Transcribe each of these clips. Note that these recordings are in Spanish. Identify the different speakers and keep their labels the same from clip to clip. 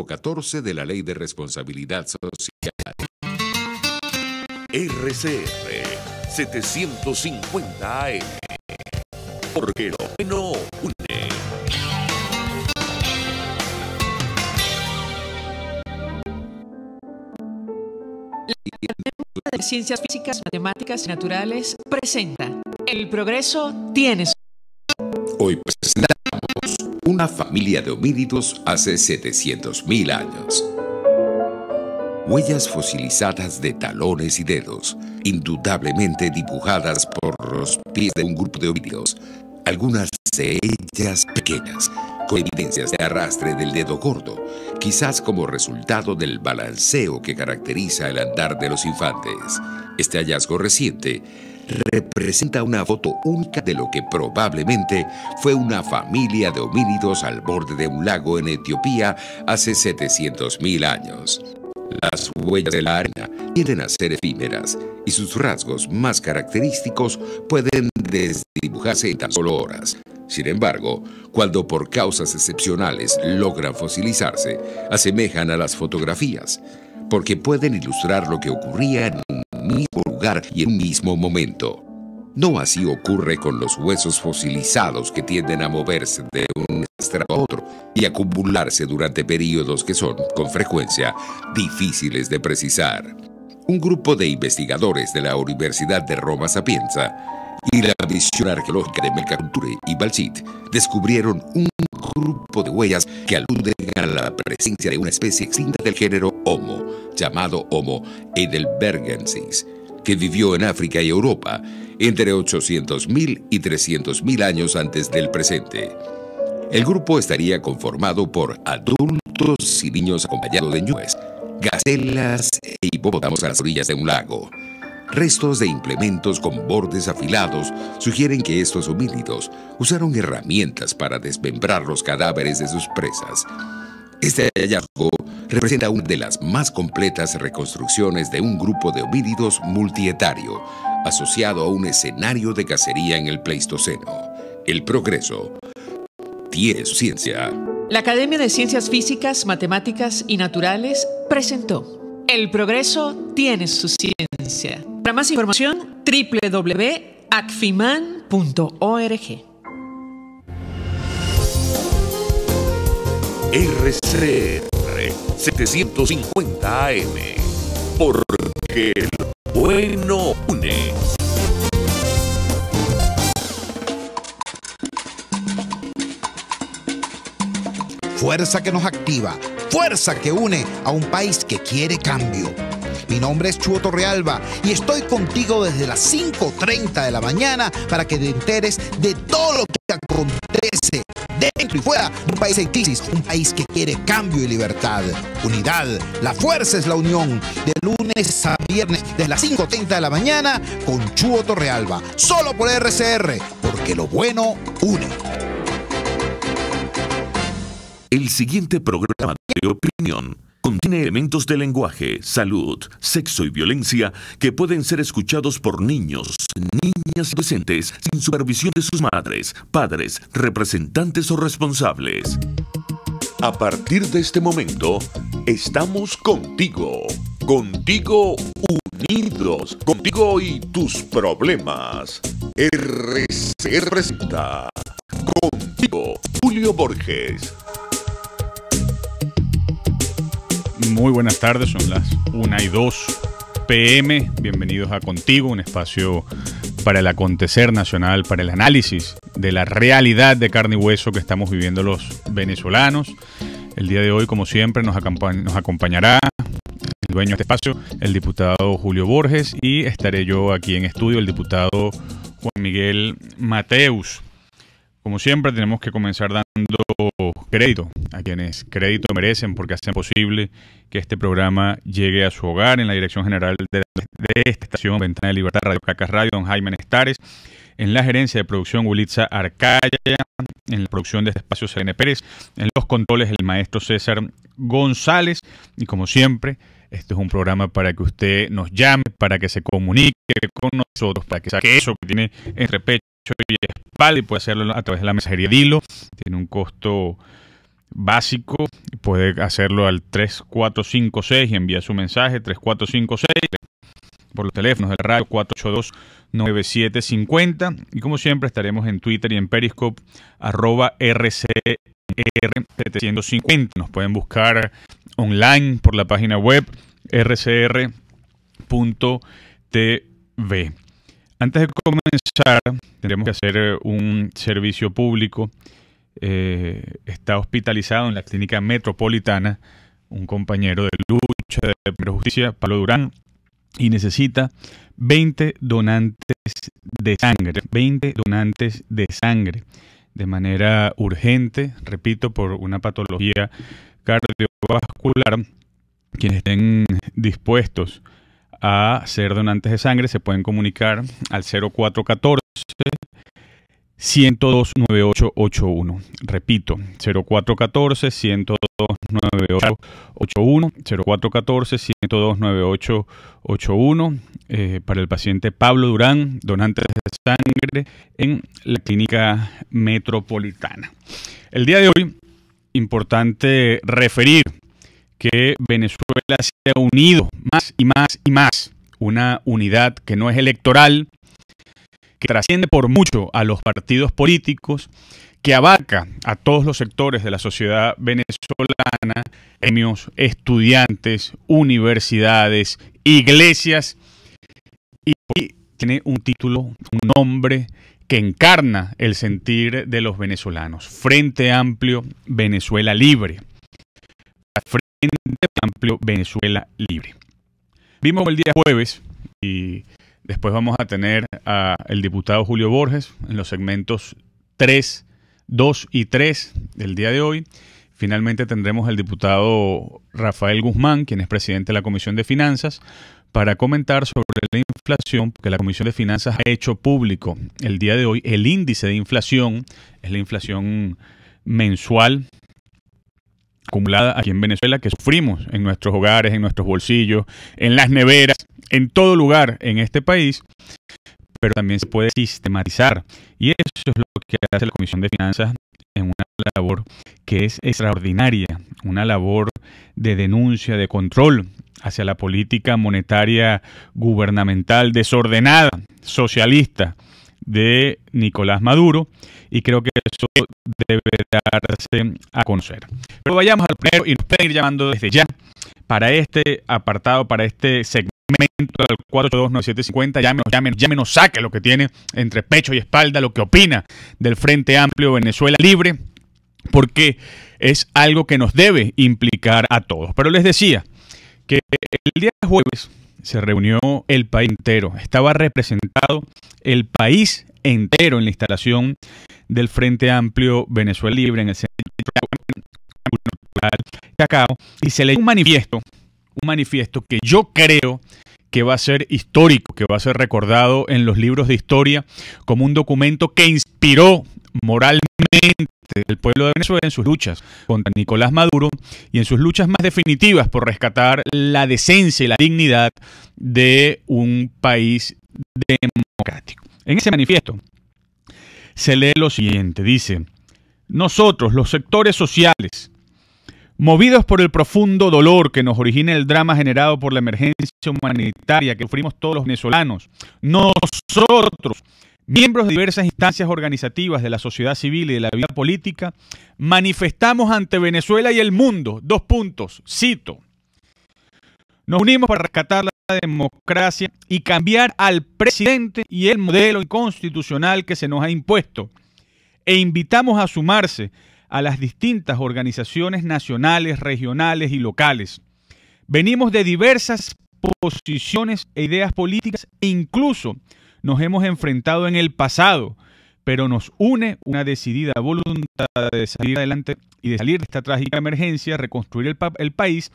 Speaker 1: 14 de la Ley de Responsabilidad Social.
Speaker 2: RCR 750 AM. Porque lo bueno une.
Speaker 3: La Academia de Ciencias Físicas, Matemáticas y Naturales presenta El Progreso tiene su...
Speaker 1: Hoy presentamos una familia de homínidos hace 700.000 años. Huellas fosilizadas de talones y dedos, indudablemente dibujadas por los pies de un grupo de homínidos, algunas de ellas pequeñas, con evidencias de arrastre del dedo gordo, quizás como resultado del balanceo que caracteriza el andar de los infantes. Este hallazgo reciente representa una foto única de lo que probablemente fue una familia de homínidos al borde de un lago en Etiopía hace 700.000 años. Las huellas de la arena tienden a ser efímeras y sus rasgos más característicos pueden desdibujarse en tan solo horas. Sin embargo, cuando por causas excepcionales logran fosilizarse, asemejan a las fotografías, porque pueden ilustrar lo que ocurría en un mismo lugar y en un mismo momento. No así ocurre con los huesos fosilizados que tienden a moverse de un estrato a otro y acumularse durante períodos que son, con frecuencia, difíciles de precisar. Un grupo de investigadores de la Universidad de Roma Sapienza y la Misión Arqueológica de Mercatore y Balsit descubrieron un grupo de huellas que aluden a la presencia de una especie extinta del género Homo, llamado Homo heidelbergensis, que vivió en África y Europa entre 800.000 y 300.000 años antes del presente. El grupo estaría conformado por adultos y niños acompañados de ñues, gacelas e hipopótamos a las orillas de un lago. Restos de implementos con bordes afilados sugieren que estos homínidos usaron herramientas para desmembrar los cadáveres de sus presas. Este hallazgo representa una de las más completas reconstrucciones de un grupo de homínidos multietario, asociado a un escenario de cacería en el Pleistoceno. El progreso tiene su ciencia.
Speaker 3: La Academia de Ciencias Físicas, Matemáticas y Naturales presentó El Progreso tiene su ciencia. Para más información, www.acfiman.org.
Speaker 2: RCR 750 AM. Porque lo bueno une.
Speaker 4: Fuerza que nos activa, fuerza que une a un país que quiere cambio. Mi nombre es Chuo Torrealba y estoy contigo desde las 5:30 de la mañana para que te enteres de todo lo que acontece dentro y fuera de un país en crisis, un país que quiere cambio y libertad. Unidad, la fuerza es la unión. De lunes a viernes desde las 5:30 de la mañana con Chuo Torrealba, solo por RCR, porque lo bueno une.
Speaker 2: El siguiente programa de opinión contiene elementos de lenguaje, salud, sexo y violencia que pueden ser escuchados por niños, niñas y adolescentes sin supervisión de sus madres, padres, representantes o responsables. A partir de este momento, estamos contigo. Contigo unidos. Contigo y tus problemas. RCR presenta. Contigo, Julio Borges.
Speaker 5: Muy buenas tardes, son las 1:02 p.m. Bienvenidos a Contigo, un espacio para el acontecer nacional, para el análisis de la realidad de carne y hueso que estamos viviendo los venezolanos. El día de hoy, como siempre, nos acompañará el dueño de este espacio, el diputado Julio Borges, y estaré yo aquí en estudio, el diputado Juan Miguel Mateus. Como siempre, tenemos que comenzar dando crédito a quienes crédito merecen porque hacen posible que este programa llegue a su hogar. En la dirección general de esta estación, Ventana de Libertad, Radio Caracas Radio, don Jaime Nestares. En la gerencia de producción, Wilitza Arcaya. En la producción de este espacio, Selene Pérez. En los controles, el maestro César González. Y como siempre, este es un programa para que usted nos llame, para que se comunique con nosotros, para que saque eso que tiene entre pecho y espalda y puede hacerlo a través de la mensajería Dilo. Tiene un costo básico. Puede hacerlo al 3456 y enviar su mensaje 3456 por los teléfonos de la radio 482-9750. Y como siempre estaremos en Twitter y en Periscope @RCR750. Nos pueden buscar online por la página web rcr.tv. Antes de comenzar, tendremos que hacer un servicio público. Está hospitalizado en la clínica metropolitana un compañero de lucha de justicia, Pablo Durán, y necesita 20 donantes de sangre, 20 donantes de sangre de manera urgente, repito, por una patología cardiovascular. Quienes estén dispuestos a ser donantes de sangre se pueden comunicar al 0414-102-9881. Repito, 0414-102-9881, 0414-102-9881 para el paciente Pablo Durán, donante de sangre en la clínica metropolitana. El día de hoy, importante referir que Venezuela se ha unido más y más y más. Una unidad que no es electoral, que trasciende por mucho a los partidos políticos, que abarca a todos los sectores de la sociedad venezolana, gremios, estudiantes, universidades, iglesias, y tiene un título, un nombre que encarna el sentir de los venezolanos: Frente Amplio Venezuela Libre. Frente Amplio Venezuela Libre. Vimos el día jueves y después vamos a tener al diputado Julio Borges en los segmentos 3, 2 y 3 del día de hoy. Finalmente tendremos al diputado Rafael Guzmán, quien es presidente de la Comisión de Finanzas, para comentar sobre la inflación, porque la Comisión de Finanzas ha hecho público el día de hoy el índice de inflación, es la inflación mensual acumulada aquí en Venezuela, que sufrimos en nuestros hogares, en nuestros bolsillos, en las neveras, en todo lugar en este país, pero también se puede sistematizar. Y eso es lo que hace la Comisión de Finanzas en una labor que es extraordinaria, una labor de denuncia, de control hacia la política monetaria gubernamental desordenada, socialista, de Nicolás Maduro, y creo que eso debe darse a conocer. Pero vayamos al primero y nos pueden ir llamando desde ya para este apartado, para este segmento del 482-9750. Llámenos, saque lo que tiene entre pecho y espalda, lo que opina del Frente Amplio Venezuela Libre, porque es algo que nos debe implicar a todos. Pero les decía que el día jueves se reunió el país entero, estaba representado el país entero en la instalación del Frente Amplio Venezuela Libre en el Centro Cultural Cacao, y se leyó un manifiesto que yo creo que va a ser histórico, que va a ser recordado en los libros de historia como un documento que inspiró moralmente el pueblo de Venezuela en sus luchas contra Nicolás Maduro y en sus luchas más definitivas por rescatar la decencia y la dignidad de un país democrático. En ese manifiesto se lee lo siguiente, dice: nosotros, los sectores sociales, movidos por el profundo dolor que nos origina el drama generado por la emergencia humanitaria que sufrimos todos los venezolanos, nosotros, miembros de diversas instancias organizativas de la sociedad civil y de la vida política, manifestamos ante Venezuela y el mundo, cito, nos unimos para rescatar la democracia y cambiar al presidente y el modelo inconstitucional que se nos ha impuesto, e invitamos a sumarse a las distintas organizaciones nacionales, regionales y locales. Venimos de diversas posiciones e ideas políticas e incluso nos hemos enfrentado en el pasado, pero nos une una decidida voluntad de salir adelante y de salir de esta trágica emergencia, reconstruir el país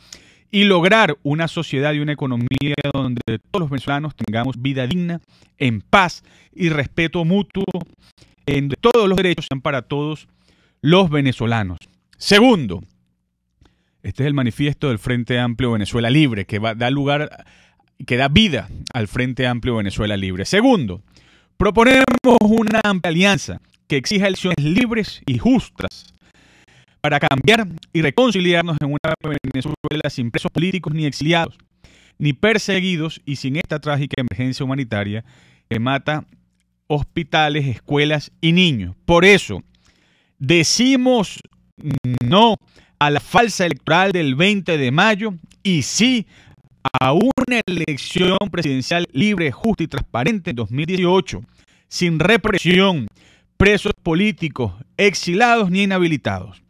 Speaker 5: y lograr una sociedad y una economía donde todos los venezolanos tengamos vida digna, en paz y respeto mutuo, en donde todos los derechos sean para todos los venezolanos. Segundo, este es el manifiesto del Frente Amplio Venezuela Libre, que da vida al Frente Amplio Venezuela Libre. Segundo, proponemos una amplia alianza que exija elecciones libres y justas para cambiar y reconciliarnos en una Venezuela sin presos políticos ni exiliados, ni perseguidos y sin esta trágica emergencia humanitaria que mata hospitales, escuelas y niños. Por eso, decimos no a la falsa electoral del 20 de mayo y sí a una elección presidencial libre, justa y transparente en 2018, sin represión, presos políticos, exilados ni inhabilitados.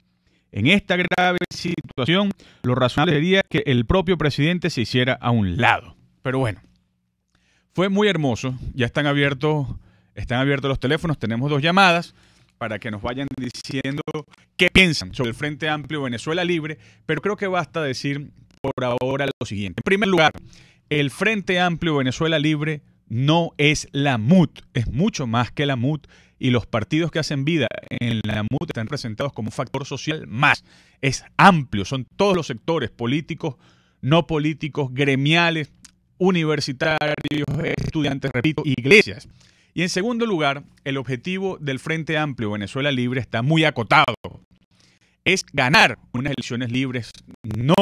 Speaker 5: En esta grave situación, lo razonable sería que el propio presidente se hiciera a un lado. Pero bueno, fue muy hermoso. Ya están abiertos los teléfonos. Tenemos 2 llamadas para que nos vayan diciendo qué piensan sobre el Frente Amplio Venezuela Libre. Pero creo que basta decir por ahora lo siguiente. En primer lugar, el Frente Amplio Venezuela Libre no es la MUT. Es mucho más que la MUT. Y los partidos que hacen vida en la MUT están representados como un factor social más. Es amplio, son todos los sectores políticos, no políticos, gremiales, universitarios, estudiantes, repito, iglesias. Y en segundo lugar, el objetivo del Frente Amplio Venezuela Libre está muy acotado. Es ganar unas elecciones libres, no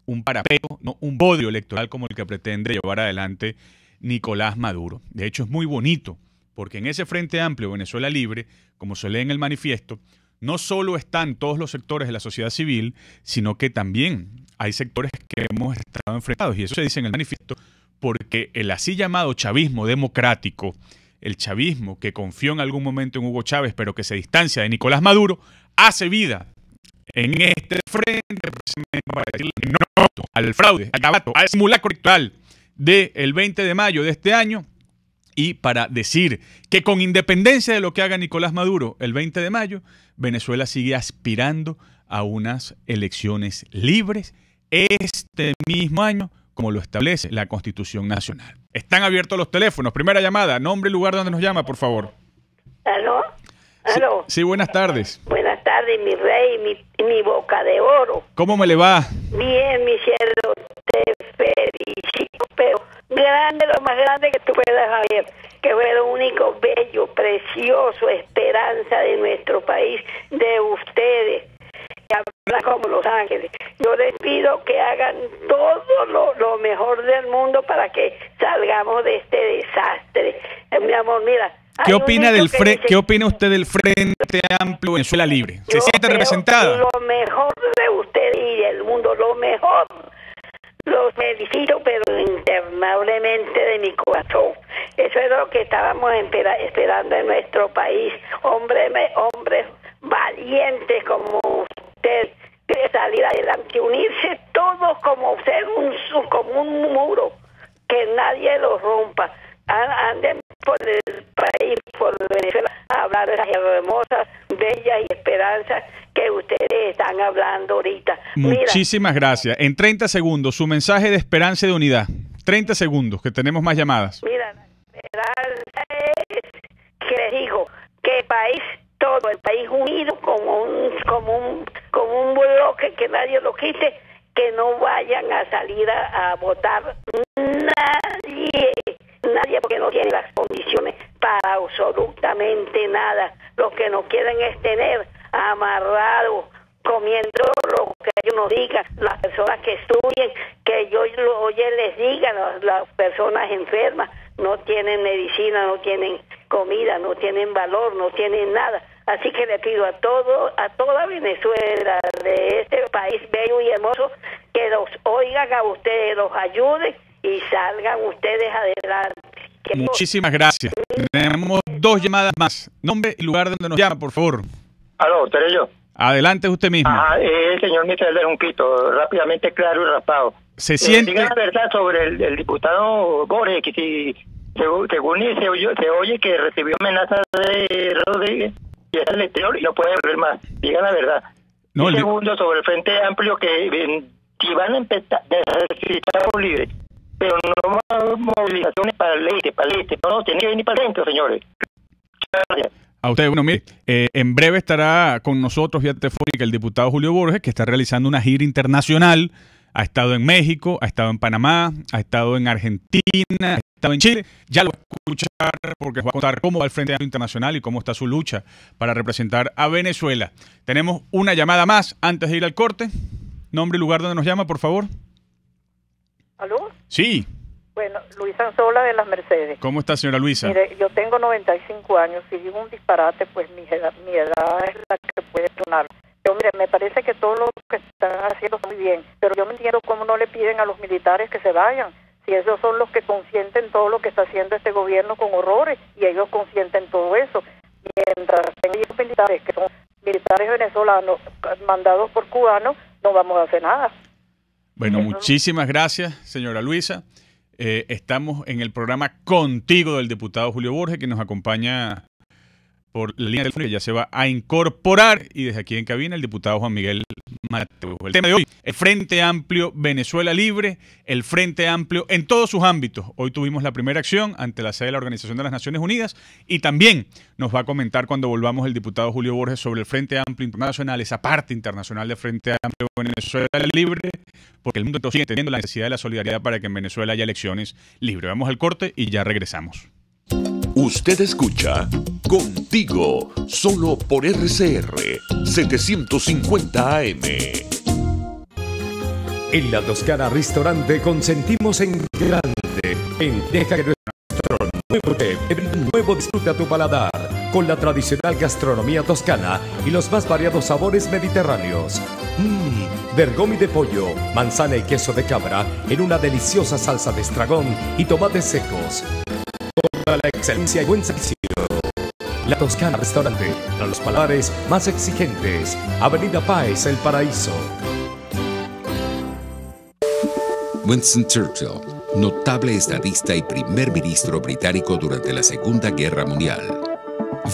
Speaker 5: un parapeto, no un bodrio electoral como el que pretende llevar adelante Nicolás Maduro. De hecho, es muy bonito, porque en ese Frente Amplio Venezuela Libre, como se lee en el manifiesto, no solo están todos los sectores de la sociedad civil, sino que también hay sectores que hemos estado enfrentados. Y eso se dice en el manifiesto porque el así llamado chavismo democrático, el chavismo que confió en algún momento en Hugo Chávez, pero que se distancia de Nicolás Maduro, hace vida en este frente para decirle no al fraude, al gabato, al simulacro electoral del 20 de mayo de este año, y para decir que con independencia de lo que haga Nicolás Maduro el 20 de mayo, Venezuela sigue aspirando a unas elecciones libres este mismo año, como lo establece la Constitución Nacional. Están abiertos los teléfonos. Primera llamada, nombre y lugar donde nos llama, por favor.
Speaker 6: ¿Aló? ¿Aló?
Speaker 5: Sí, buenas tardes.
Speaker 6: Buenas tardes, mi rey, mi boca de oro.
Speaker 5: ¿Cómo me le va?
Speaker 6: Bien, mi cielo, te felicito, pero grande, lo más grande que tú puedas haber, que fue lo único bello, precioso, esperanza de nuestro país, de ustedes, que hablan como Los Ángeles. Yo les pido que hagan todo lo mejor del mundo para que salgamos de este desastre. Mi amor, mira.
Speaker 5: ¿Qué opina ¿Qué opina usted del Frente Amplio Venezuela Libre? ¿Se siente representada?
Speaker 6: Lo mejor de usted y del mundo, lo mejor. Los felicito, pero internablemente de mi corazón. Eso es lo que estábamos esperando en nuestro país. Hombres valientes como usted, de salir adelante, unirse todos como ser como un muro, que nadie lo rompa. Anden por el país, por Venezuela, a hablar de esas hermosas, bellas y esperanzas que ustedes están hablando ahorita.
Speaker 5: Muchísimas gracias. En 30 segundos, su mensaje de esperanza y de unidad. 30 segundos, que tenemos más llamadas.
Speaker 6: Mira, la esperanza es que les digo que el país, todo el país unido como un bloque, que nadie lo quite, que no vayan a salir a votar nadie, porque no tiene las condiciones para absolutamente nada. Lo que no quieren es tener amarrado, comiendo lo que ellos nos digan, las personas que estudien, que yo les diga, las personas enfermas no tienen medicina, no tienen comida, no tienen valor, no tienen nada. Así que le pido a toda Venezuela, de este país bello y hermoso, que los oigan a ustedes, los ayuden y salgan ustedes adelante.
Speaker 5: Muchísimas gracias. Tenemos 2 llamadas más. Nombre y lugar donde nos llama, por favor.
Speaker 7: Aló, ¿seré yo?
Speaker 5: Adelante usted mismo.
Speaker 7: El señor Michel de Junquito, rápidamente, claro y raspado.
Speaker 5: Se siente...
Speaker 7: Diga la verdad sobre el diputado Borges, que si, según se oye que recibió amenazas de Rodríguez y está en el exterior y no puede volver más. Diga la verdad. No, y segundo, sobre el Frente Amplio, que si van a empezar a necesitar libre, pero no más movilizaciones para el este, no, tiene que venir para adentro, señores. Gracias.
Speaker 5: A usted, bueno, mire, en breve estará con nosotros vía telefónica el diputado Julio Borges, que está realizando una gira internacional. Ha estado en México, ha estado en Panamá, ha estado en Argentina, ha estaba en Chile. Ya lo va a escuchar porque nos va a contar cómo va el Frente Amplio Internacional y cómo está su lucha para representar a Venezuela. Tenemos una llamada más antes de ir al corte. Nombre y lugar donde nos llama, por favor.
Speaker 8: ¿Aló?
Speaker 5: Sí.
Speaker 8: Bueno, Luisa Anzola de Las Mercedes.
Speaker 5: ¿Cómo está, señora Luisa?
Speaker 8: Mire, yo tengo 95 años. Si digo un disparate, pues mi edad es la que puede tronar. Pero mire, me parece que todo lo que están haciendo está muy bien. Pero yo no entiendo cómo no le piden a los militares que se vayan. Si esos son los que consienten todo lo que está haciendo este gobierno con horrores, y ellos consienten todo eso. Mientras tengan militares que son militares venezolanos mandados por cubanos, no vamos a hacer nada.
Speaker 5: Bueno, muchísimas gracias, señora Luisa. Estamos en el programa Contigo del diputado Julio Borges, que nos acompaña por la línea telefónica, ya se va a incorporar, y desde aquí en cabina el diputado Juan Miguel Mateus. El tema de hoy, el Frente Amplio Venezuela Libre, el Frente Amplio en todos sus ámbitos. Hoy tuvimos la primera acción ante la sede de la Organización de las Naciones Unidas, y también nos va a comentar cuando volvamos el diputado Julio Borges sobre el Frente Amplio Internacional, esa parte internacional del Frente Amplio Venezuela Libre, porque el mundo sigue teniendo la necesidad de la solidaridad para que en Venezuela haya elecciones libres. Vamos al corte y ya regresamos.
Speaker 2: Usted escucha Contigo, solo por RCR 750 AM.
Speaker 9: En La Toscana Restaurante consentimos en grande. Deja que nuestro nuevo disfrute a tu paladar, con la tradicional gastronomía toscana y los más variados sabores mediterráneos. Bergomi de pollo, manzana y queso de cabra en una deliciosa salsa de estragón y tomates secos. Toda la excelencia y buen servicio. La Toscana Restaurante, para los paladares más exigentes. Avenida Páez, El Paraíso.
Speaker 1: Winston Churchill, notable estadista y primer ministro británico durante la Segunda Guerra Mundial.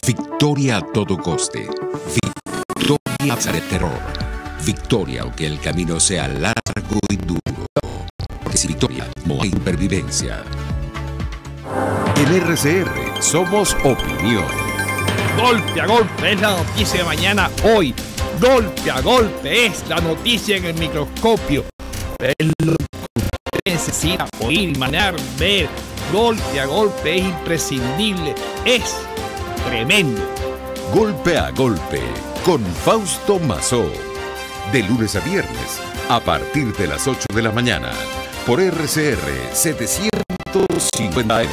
Speaker 1: Victoria a todo coste. Victoria al terror. Victoria aunque el camino sea largo y duro. Porque sin victoria no hay supervivencia. En RCR somos opinión.
Speaker 10: Golpe a golpe es la noticia de mañana hoy. Golpe a golpe es la noticia en el microscopio. Es lo que usted necesita oír, manejar, ver. Golpe a golpe es imprescindible. Es tremendo.
Speaker 1: Golpe a golpe con Fausto Mazó. De lunes a viernes a partir de las 8 de la mañana por RCR 750 AM.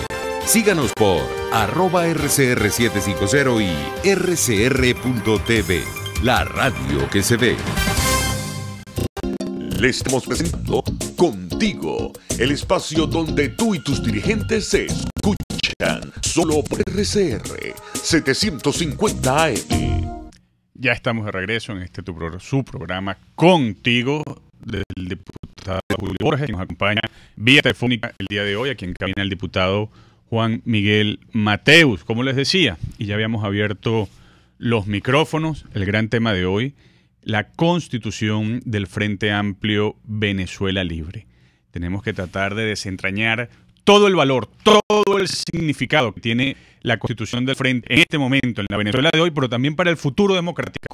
Speaker 1: Síganos por @RCR750 y rcr.tv, la radio que se ve.
Speaker 2: Le estamos presentando Contigo, el espacio donde tú y tus dirigentes se escuchan, solo por RCR 750 AM.
Speaker 5: Ya estamos de regreso en su programa Contigo del diputado Julio Borges, que nos acompaña vía telefónica el día de hoy, aquí en cabina el diputado Juan Miguel Mateus, como les decía, y ya habíamos abierto los micrófonos. El gran tema de hoy, la constitución del Frente Amplio Venezuela Libre. Tenemos que tratar de desentrañar todo el valor, todo el significado que tiene la constitución del Frente en este momento, en la Venezuela de hoy, pero también para el futuro democrático.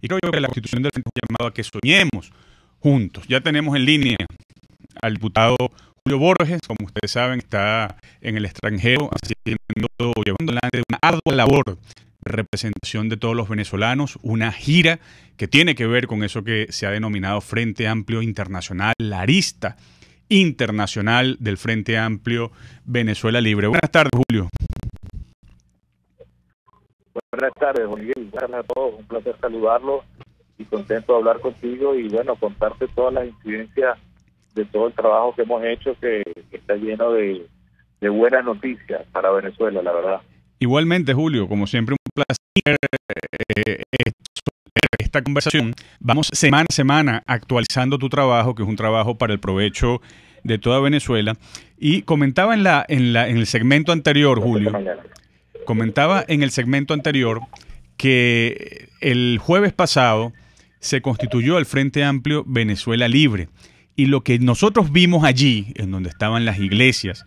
Speaker 5: Y creo yo que la constitución del Frente es un llamado a que soñemos juntos. Ya tenemos en línea al diputado Julio Borges, como ustedes saben, está en el extranjero llevando adelante una ardua labor de representación de todos los venezolanos, una gira que tiene que ver con eso que se ha denominado Frente Amplio Internacional, la arista internacional del Frente Amplio Venezuela Libre. Buenas tardes, Julio.
Speaker 11: Buenas tardes, Miguel. Buenas a todos. Un placer saludarlos y contento de hablar contigo y, bueno, contarte todas las incidencias de todo el trabajo que hemos hecho, que está lleno de buenas noticias para Venezuela, la verdad.
Speaker 5: Igualmente, Julio, como siempre, un placer esta conversación. Vamos semana a semana actualizando tu trabajo, que es un trabajo para el provecho de toda Venezuela. Y comentaba en el segmento anterior, Julio, que el jueves pasado se constituyó el Frente Amplio Venezuela Libre. Y lo que nosotros vimos allí, en donde estaban las iglesias,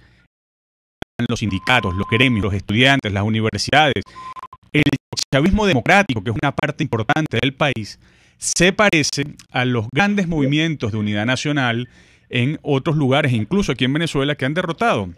Speaker 5: los sindicatos, los gremios, los estudiantes, las universidades, el chavismo democrático, que es una parte importante del país, se parece a los grandes movimientos de unidad nacional en otros lugares, incluso aquí en Venezuela, que han derrotado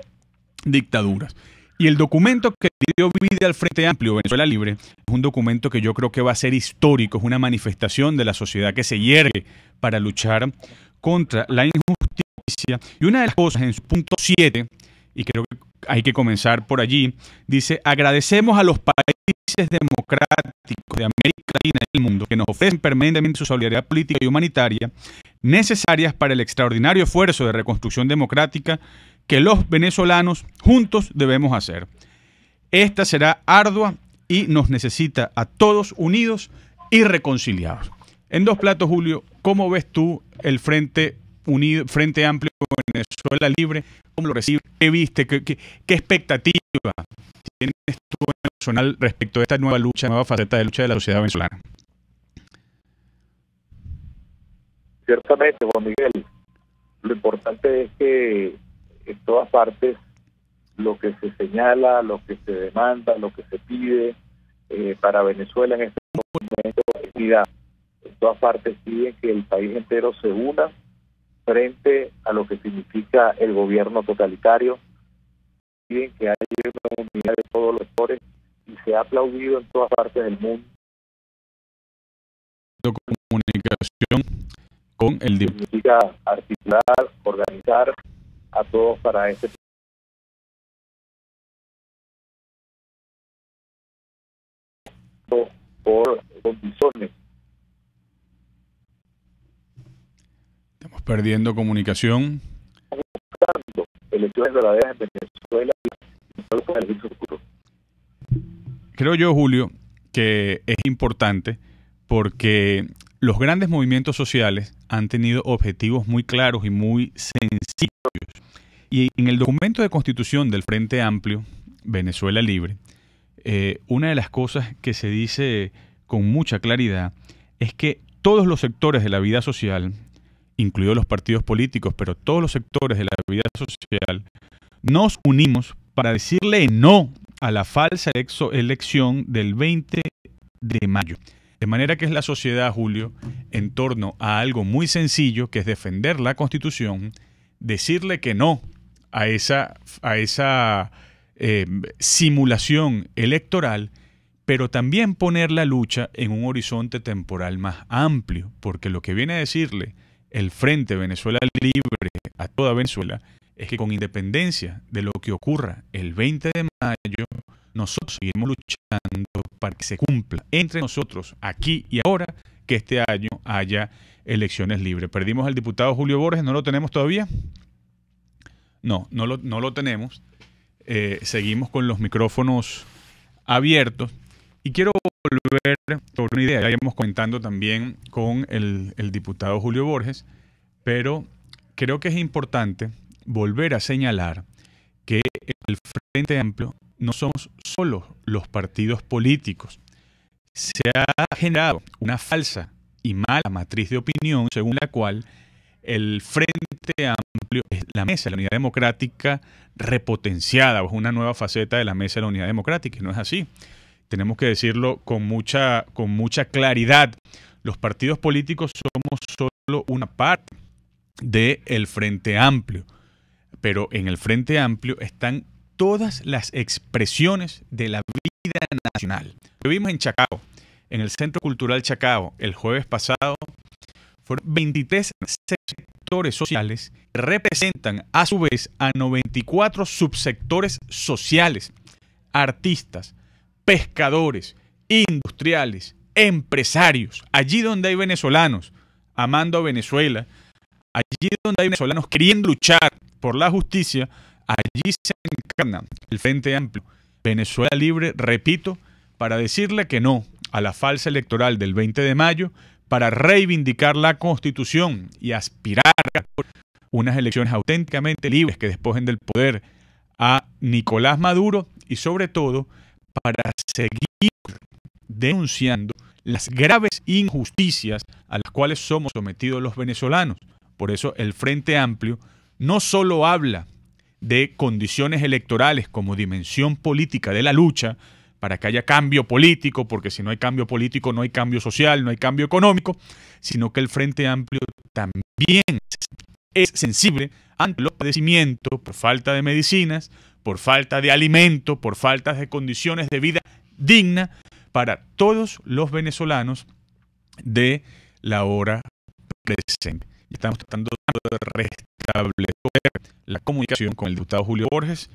Speaker 5: dictaduras. Y el documento que dio vida al Frente Amplio Venezuela Libre es un documento que yo creo que va a ser histórico, es una manifestación de la sociedad que se yergue para luchar contra la injusticia. Y una de las cosas en su punto 7, y creo que hay que comenzar por allí, dice: agradecemos a los países democráticos de América Latina y del mundo que nos ofrecen permanentemente su solidaridad política y humanitaria necesarias para el extraordinario esfuerzo de reconstrucción democrática que los venezolanos juntos debemos hacer. Esta será ardua y nos necesita a todos unidos y reconciliados. En dos platos, Julio, ¿cómo ves tú el Frente Amplio Venezuela Libre? ¿Cómo lo recibes? ¿Qué viste? ¿Qué expectativa tienes tú en personal respecto a esta nueva lucha, nueva faceta de lucha de la sociedad venezolana?
Speaker 11: Ciertamente, Juan Miguel, lo importante es que en todas partes lo que se señala, lo que se demanda, lo que se pide para Venezuela en este momento de unidad. En todas partes piden que el país entero se una frente a lo que significa el gobierno totalitario. Piden que haya una unidad de todos los sectores y se ha aplaudido en todas partes del mundo.
Speaker 5: Comunicación con el
Speaker 11: significa articular, organizar a todos para este por condiciones.
Speaker 5: Estamos perdiendo comunicación.
Speaker 11: Buscando elecciones verdaderas en Venezuela y con el futuro.
Speaker 5: Creo yo, Julio, que es importante porque los grandes movimientos sociales han tenido objetivos muy claros y muy sencillos. Y en el documento de constitución del Frente Amplio Venezuela Libre, una de las cosas que se dice con mucha claridad es que todos los sectores de la vida social, incluidos los partidos políticos, pero todos los sectores de la vida social, nos unimos para decirle no a la falsa elección del 20 de mayo. De manera que es la sociedad, Julio, en torno a algo muy sencillo, que es defender la Constitución, decirle que no a esa simulación electoral, pero también poner la lucha en un horizonte temporal más amplio, porque lo que viene a decirle el Frente Venezuela Libre a toda Venezuela es que con independencia de lo que ocurra el 20 de mayo, nosotros seguimos luchando para que se cumpla entre nosotros, aquí y ahora, que este año haya elecciones libres. Perdimos al diputado Julio Borges, ¿no lo tenemos todavía? No lo tenemos. Seguimos con los micrófonos abiertos. Y quiero volver sobre una idea. Ya íbamos comentando también con el diputado Julio Borges, pero creo que es importante volver a señalar que el Frente Amplio no somos solo los partidos políticos. Se ha generado una falsa y mala matriz de opinión según la cual el Frente Amplio es la Mesa de la Unidad Democrática repotenciada, o es una nueva faceta de la Mesa de la Unidad Democrática, y no es así. Tenemos que decirlo con mucha claridad. Los partidos políticos somos solo una parte del Frente Amplio, pero en el Frente Amplio están todas las expresiones de la vida nacional. Lo vimos en Chacao, en el Centro Cultural Chacao, el jueves pasado. Fueron 23 sectores sociales que representan a su vez a 94 subsectores sociales, artistas, pescadores, industriales, empresarios, allí donde hay venezolanos amando a Venezuela, allí donde hay venezolanos queriendo luchar por la justicia, allí se encarna el Frente Amplio Venezuela Libre, repito, para decirle que no a la falsa electoral del 20 de mayo, para reivindicar la Constitución y aspirar por unas elecciones auténticamente libres que despojen del poder a Nicolás Maduro y sobre todo para seguir denunciando las graves injusticias a las cuales somos sometidos los venezolanos. Por eso el Frente Amplio no solo habla de condiciones electorales como dimensión política de la lucha, para que haya cambio político, porque si no hay cambio político no hay cambio social, no hay cambio económico, sino que el Frente Amplio también es sensible ante los padecimientos por falta de medicinas, por falta de alimento, por falta de condiciones de vida digna para todos los venezolanos de la hora presente. Estamos tratando de restablecer la comunicación con el diputado Julio Borges.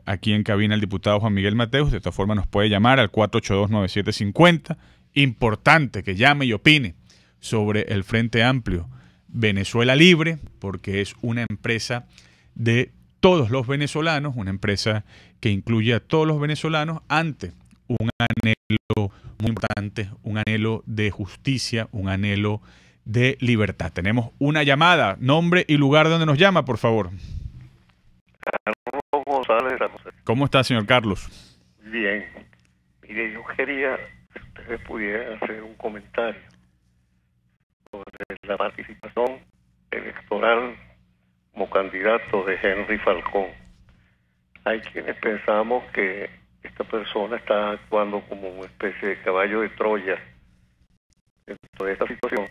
Speaker 5: Aquí en cabina el diputado Juan Miguel Mateus. De todas formas nos puede llamar al 482-9750. Importante que llame y opine sobre el Frente Amplio Venezuela Libre, porque es una empresa de todos los venezolanos, una empresa que incluye a todos los venezolanos ante un anhelo muy importante, un anhelo de justicia, un anhelo de libertad. Tenemos una llamada, nombre y lugar donde nos llama, por favor.
Speaker 12: Carlos González.
Speaker 5: ¿Cómo está, señor Carlos?
Speaker 12: Bien. Mire, yo quería que ustedes pudieran hacer un comentario sobre la participación electoral como candidato de Henry Falcón. Hay quienes pensamos que esta persona está actuando como una especie de caballo de Troya dentro de esta situación.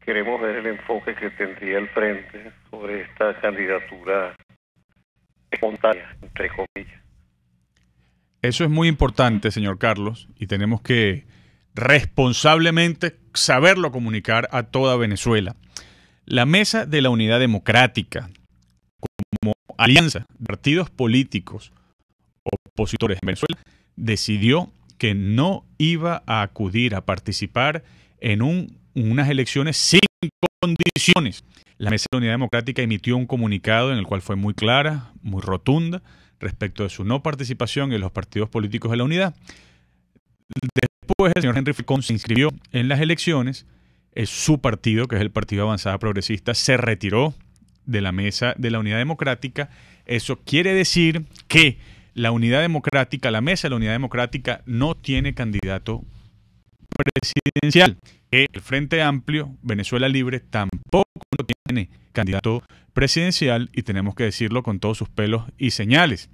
Speaker 12: Queremos ver el enfoque que tendría el Frente sobre esta candidatura espontánea, entre comillas.
Speaker 5: Eso es muy importante, señor Carlos, y tenemos que responsablemente saberlo comunicar a toda Venezuela. La Mesa de la Unidad Democrática, como alianza de partidos políticos opositores en Venezuela, decidió que no iba a acudir a participar en unas elecciones sin condiciones. La Mesa de la Unidad Democrática emitió un comunicado en el cual fue muy clara, muy rotunda, respecto de su no participación en los partidos políticos de la unidad. Después el señor Henry Falcón se inscribió en las elecciones, su partido, que es el Partido Avanzada Progresista, se retiró de la Mesa de la Unidad Democrática. Eso quiere decir que la Unidad Democrática, la Mesa de la Unidad Democrática no tiene candidato presidencial. El Frente Amplio Venezuela Libre tampoco tiene candidato presidencial, y tenemos que decirlo con todos sus pelos y señales.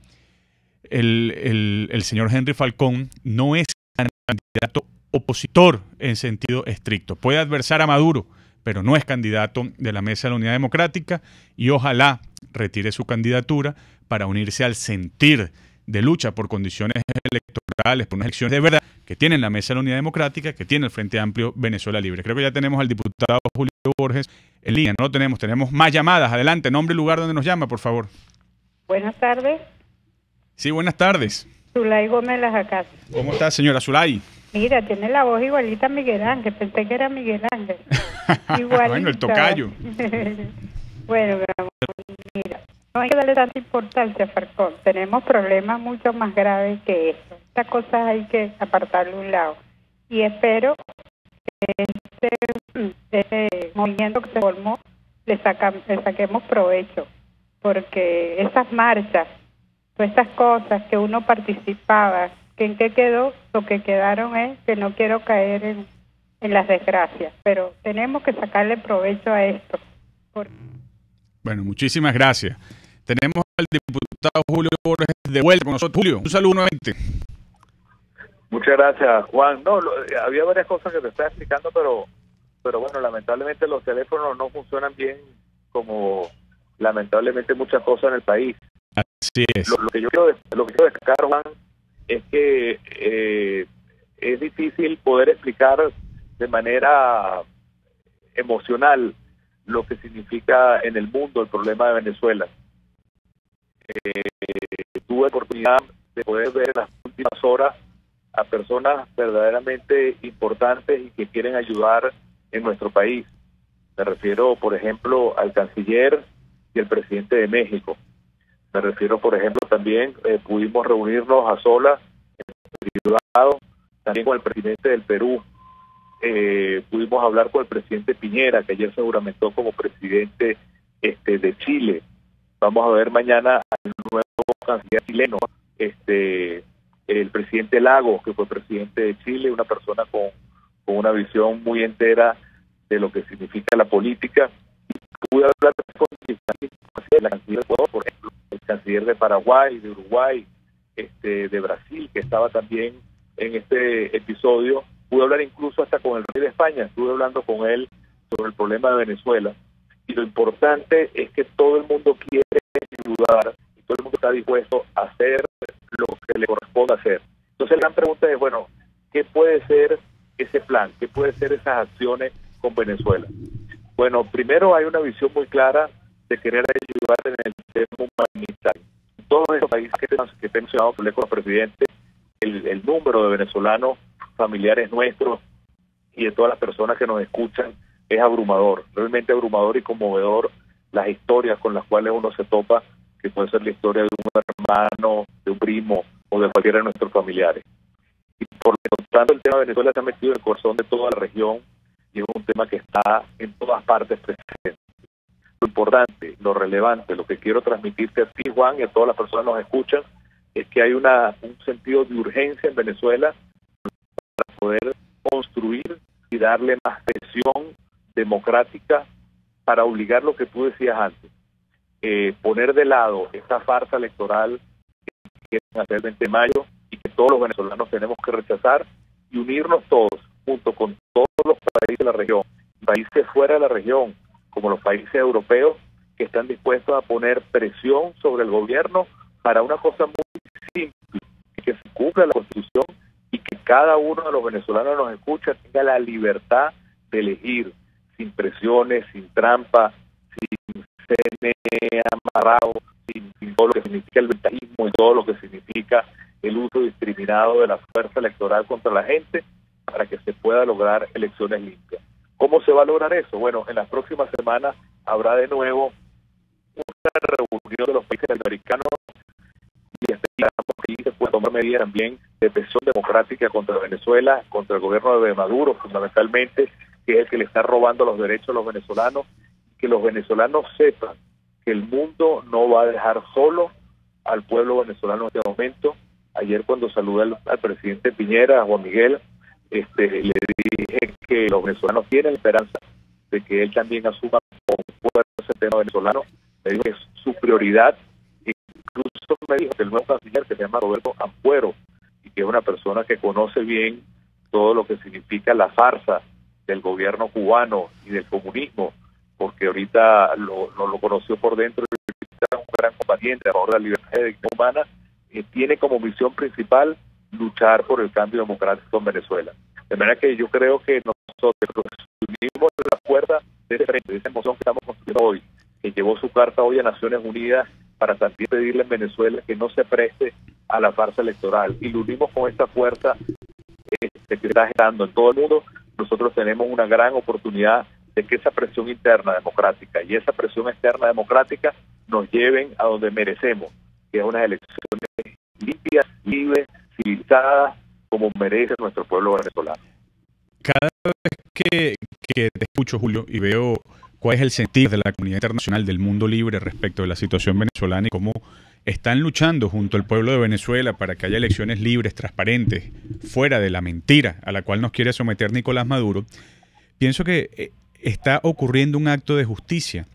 Speaker 5: El señor Henry Falcón no es candidato opositor en sentido estricto. Puede adversar a Maduro, pero no es candidato de la Mesa de la Unidad Democrática, y ojalá retire su candidatura para unirse al sentir de lucha por condiciones electorales, por unas elecciones de verdad que tiene la Mesa de la Unidad Democrática, que tiene el Frente Amplio Venezuela Libre. Creo que ya tenemos al diputado Julio Borges en línea. No lo tenemos más llamadas. Adelante, nombre y lugar donde nos llama, por favor.
Speaker 13: Buenas tardes.
Speaker 5: Sí, buenas tardes.
Speaker 13: Zulay Gómez Las Acas.
Speaker 5: ¿Cómo está, señora Zulay?
Speaker 13: Mira, tiene la voz igualita a Miguel Ángel. Pensé que era Miguel Ángel. Igualita.
Speaker 5: Bueno, el tocayo.
Speaker 13: Bueno, mira, no hay que darle tanta importancia a Falcón. Tenemos problemas mucho más graves que esto. Estas cosas hay que apartarle un lado. Y espero que este movimiento que se formó le saquemos provecho. Porque esas marchas, todas estas cosas que uno participaba, que en qué quedó, lo que quedaron es que no quiero caer en las desgracias. Pero tenemos que sacarle provecho a esto.
Speaker 5: Bueno, muchísimas gracias. Tenemos al diputado Julio Borges de vuelta con nosotros. Julio, un saludo nuevamente.
Speaker 11: Muchas gracias, Juan. No, había varias cosas que te estaba explicando, pero bueno, lamentablemente los teléfonos no funcionan bien, como lamentablemente muchas cosas en el país.
Speaker 5: Así es.
Speaker 11: Lo que yo quiero destacar, Juan, es que es difícil poder explicar de manera emocional lo que significa en el mundo el problema de Venezuela. Tuve oportunidad de poder ver en las últimas horas a personas verdaderamente importantes y que quieren ayudar en nuestro país. Me refiero, por ejemplo, al canciller y el presidente de México. Me refiero, por ejemplo, también pudimos reunirnos a solas, en privado, también con el presidente del Perú. Pudimos hablar con el presidente Piñera, que ayer se juramentó como presidente de Chile. Vamos a ver mañana al nuevo canciller chileno, el presidente Lagos, que fue presidente de Chile, una persona con una visión muy entera de lo que significa la política. Y pude hablar con la canciller de Ecuador, por ejemplo, el canciller de Paraguay, de Uruguay, de Brasil, que estaba también en este episodio. Pude hablar incluso hasta con el rey de España, estuve hablando con él sobre el problema de Venezuela. Y lo importante es que todo el mundo quiere ayudar, y todo el mundo está dispuesto a hacer lo que le corresponde hacer. Entonces la gran pregunta es, bueno, ¿qué puede ser ese plan? ¿Qué puede ser esas acciones con Venezuela? Bueno, primero hay una visión muy clara de querer ayudar en el tema humanitario. En todos esos países que te he mencionado, que hablé con los presidentes, el número de venezolanos, familiares nuestros y de todas las personas que nos escuchan es abrumador, realmente abrumador y conmovedor las historias con las cuales uno se topa, que puede ser la historia de un hermano, de un primo o de cualquiera de nuestros familiares. Y por lo tanto el tema de Venezuela se ha metido en el corazón de toda la región y es un tema que está en todas partes presente. Lo importante, lo relevante, lo que quiero transmitirte a ti, Juan, y a todas las personas que nos escuchan, es que hay un sentido de urgencia en Venezuela para poder construir y darle más presión democrática para obligar lo que tú decías antes, poner de lado esta farsa electoral que quieren hacer el 20 de mayo y que todos los venezolanos tenemos que rechazar y unirnos todos, junto con todos los países de la región, países fuera de la región, como los países europeos, que están dispuestos a poner presión sobre el gobierno para una cosa muy simple, que se cumpla la Constitución y que cada uno de los venezolanos nos escucha tenga la libertad de elegir, sin presiones, sin trampa, sin CNE amarrado, sin todo lo que significa el ventajismo y todo lo que significa el uso indiscriminado de la fuerza electoral contra la gente para que se pueda lograr elecciones limpias. ¿Cómo se va a lograr eso? Bueno, en las próximas semanas habrá de nuevo una reunión de los países latinoamericanos y esperamos que se pueda tomar medidas también de presión democrática contra Venezuela, contra el gobierno de Maduro fundamentalmente, que es el que le está robando los derechos a los venezolanos, que los venezolanos sepan que el mundo no va a dejar solo al pueblo venezolano en este momento. Ayer cuando saludé al presidente Piñera, a Juan Miguel, le dije que los venezolanos tienen esperanza de que él también asuma con fuerza el tema venezolano. Me dijo que es su prioridad. Incluso me dijo que el nuevo canciller, que se llama Roberto Ampuero, y que es una persona que conoce bien todo lo que significa la farsa del gobierno cubano y del comunismo, porque ahorita lo conoció por dentro, es un gran combatiente a favor de la libertad y la dignidad humana, tiene como misión principal luchar por el cambio democrático en Venezuela. De manera que yo creo que nosotros unimos la fuerza de ese frente, de esa emoción que estamos construyendo hoy, que llevó su carta hoy a Naciones Unidas para también pedirle en Venezuela que no se preste a la farsa electoral, y lo unimos con esta fuerza que está generando en todo el mundo. Nosotros tenemos una gran oportunidad de que esa presión interna democrática y esa presión externa democrática nos lleven a donde merecemos, que es unas elecciones limpias, libres, civilizadas, como merece nuestro pueblo venezolano.
Speaker 5: Cada vez que te escucho, Julio, y veo cuál es el sentir de la comunidad internacional del mundo libre respecto de la situación venezolana y cómo están luchando junto al pueblo de Venezuela para que haya elecciones libres, transparentes, fuera de la mentira a la cual nos quiere someter Nicolás Maduro, pienso que está ocurriendo un acto de justicia.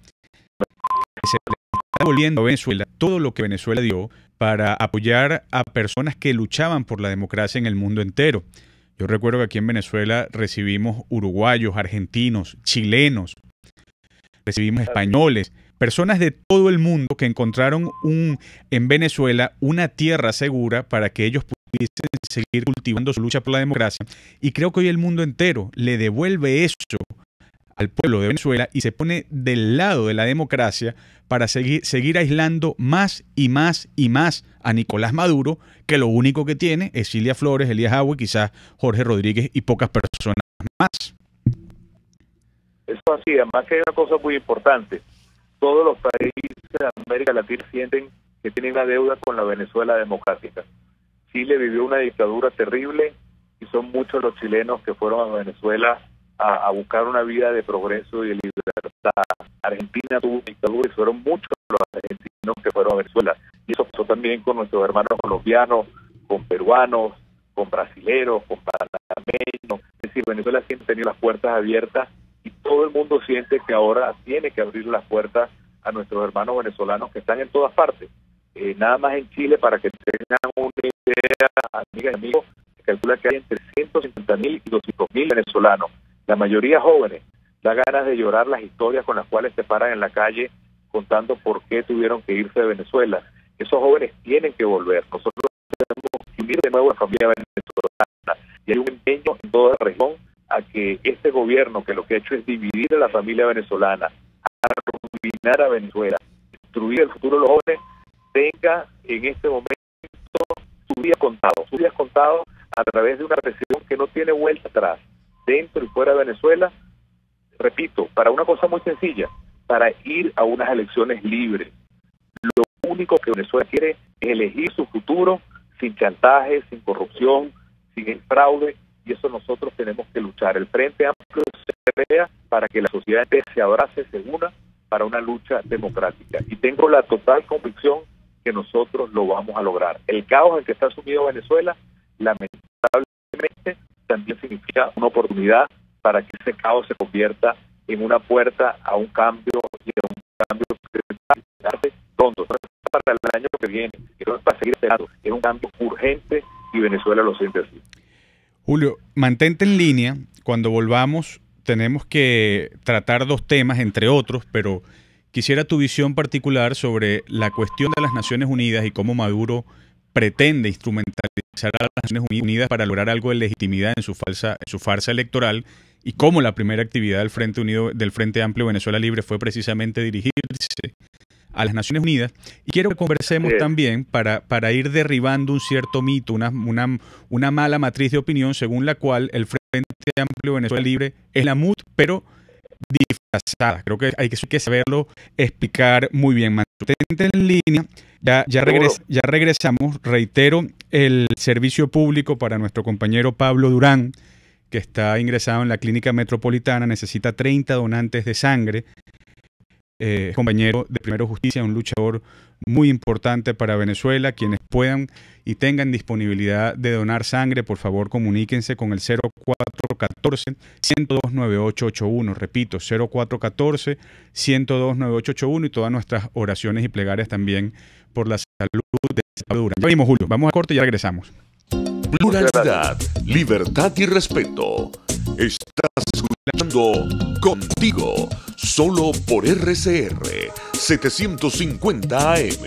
Speaker 5: Se le está devolviendo a Venezuela todo lo que Venezuela dio para apoyar a personas que luchaban por la democracia en el mundo entero. Yo recuerdo que aquí en Venezuela recibimos uruguayos, argentinos, chilenos, recibimos españoles, personas de todo el mundo que encontraron en Venezuela una tierra segura para que ellos pudiesen seguir cultivando su lucha por la democracia. Y creo que hoy el mundo entero le devuelve eso al pueblo de Venezuela y se pone del lado de la democracia para seguir aislando más y más y más a Nicolás Maduro, que lo único que tiene es Cilia Flores, Elías Agüe, quizás Jorge Rodríguez y pocas personas más.
Speaker 11: Eso así, además que hay una cosa muy importante. Todos los países de América Latina sienten que tienen una deuda con la Venezuela democrática. Chile vivió una dictadura terrible y son muchos los chilenos que fueron a Venezuela a buscar una vida de progreso y de libertad. Argentina tuvo una dictadura y fueron muchos los argentinos que fueron a Venezuela. Y eso pasó también con nuestros hermanos colombianos, con peruanos, con brasileros, con panameños. Es decir, Venezuela siempre ha tenido las puertas abiertas y todo el mundo siente que ahora tiene que abrir las puertas a nuestros hermanos venezolanos que están en todas partes. Nada más en Chile, para que tengan una idea, amigas y amigos, se calcula que hay entre 150.000 y 200.000 venezolanos, la mayoría jóvenes. Da ganas de llorar las historias con las cuales se paran en la calle contando por qué tuvieron que irse de Venezuela. Esos jóvenes tienen que volver. Nosotros tenemos que unir de nuevo a la familia venezolana, y hay un empeño en toda la región a que este gobierno, que lo que ha hecho es dividir a la familia venezolana, arruinar a Venezuela, destruir el futuro de los jóvenes, tenga en este momento sus días contados a través de una recesión que no tiene vuelta atrás, dentro y fuera de Venezuela, repito, para una cosa muy sencilla, para ir a unas elecciones libres. Lo único que Venezuela quiere es elegir su futuro sin chantaje, sin corrupción, sin fraude, y eso nosotros tenemos que luchar. El Frente Amplio se pelea para que la sociedad se abrace, se una para una lucha democrática. Y tengo la total convicción que nosotros lo vamos a lograr. El caos en que está sumido Venezuela, lamentablemente, también significa una oportunidad para que ese caos se convierta en una puerta a un cambio, y a un cambio que se hace pronto, para el año que viene, que no es para seguir esperando, es un cambio urgente y Venezuela lo siente así.
Speaker 5: Julio, mantente en línea. Cuando volvamos tenemos que tratar dos temas, entre otros, pero quisiera tu visión particular sobre la cuestión de las Naciones Unidas y cómo Maduro pretende instrumentalizar a las Naciones Unidas para lograr algo de legitimidad en su farsa electoral, y cómo la primera actividad del Frente Amplio Venezuela Libre fue precisamente dirigirse a las Naciones Unidas. Y quiero que conversemos también para ir derribando un cierto mito, una mala matriz de opinión según la cual el Frente Amplio Venezuela Libre es la MUD, pero disfrazada. Creo que hay que saberlo explicar muy bien. Mantente en línea. Ya regresamos. Reitero el servicio público para nuestro compañero Pablo Durán, que está ingresado en la Clínica Metropolitana. Necesita 30 donantes de sangre. Compañero de Primero Justicia, un luchador muy importante para Venezuela. Quienes puedan y tengan disponibilidad de donar sangre, por favor comuníquense con el 0414-102-9881. Repito, 0414-102-9881, y todas nuestras oraciones y plegarias también por la salud de Pablo Durán. Ya vimos, Julio. Vamos a corte y ya regresamos.
Speaker 2: Pluralidad, libertad y respeto. Estás escuchando Contigo, solo por RCR 750 AM.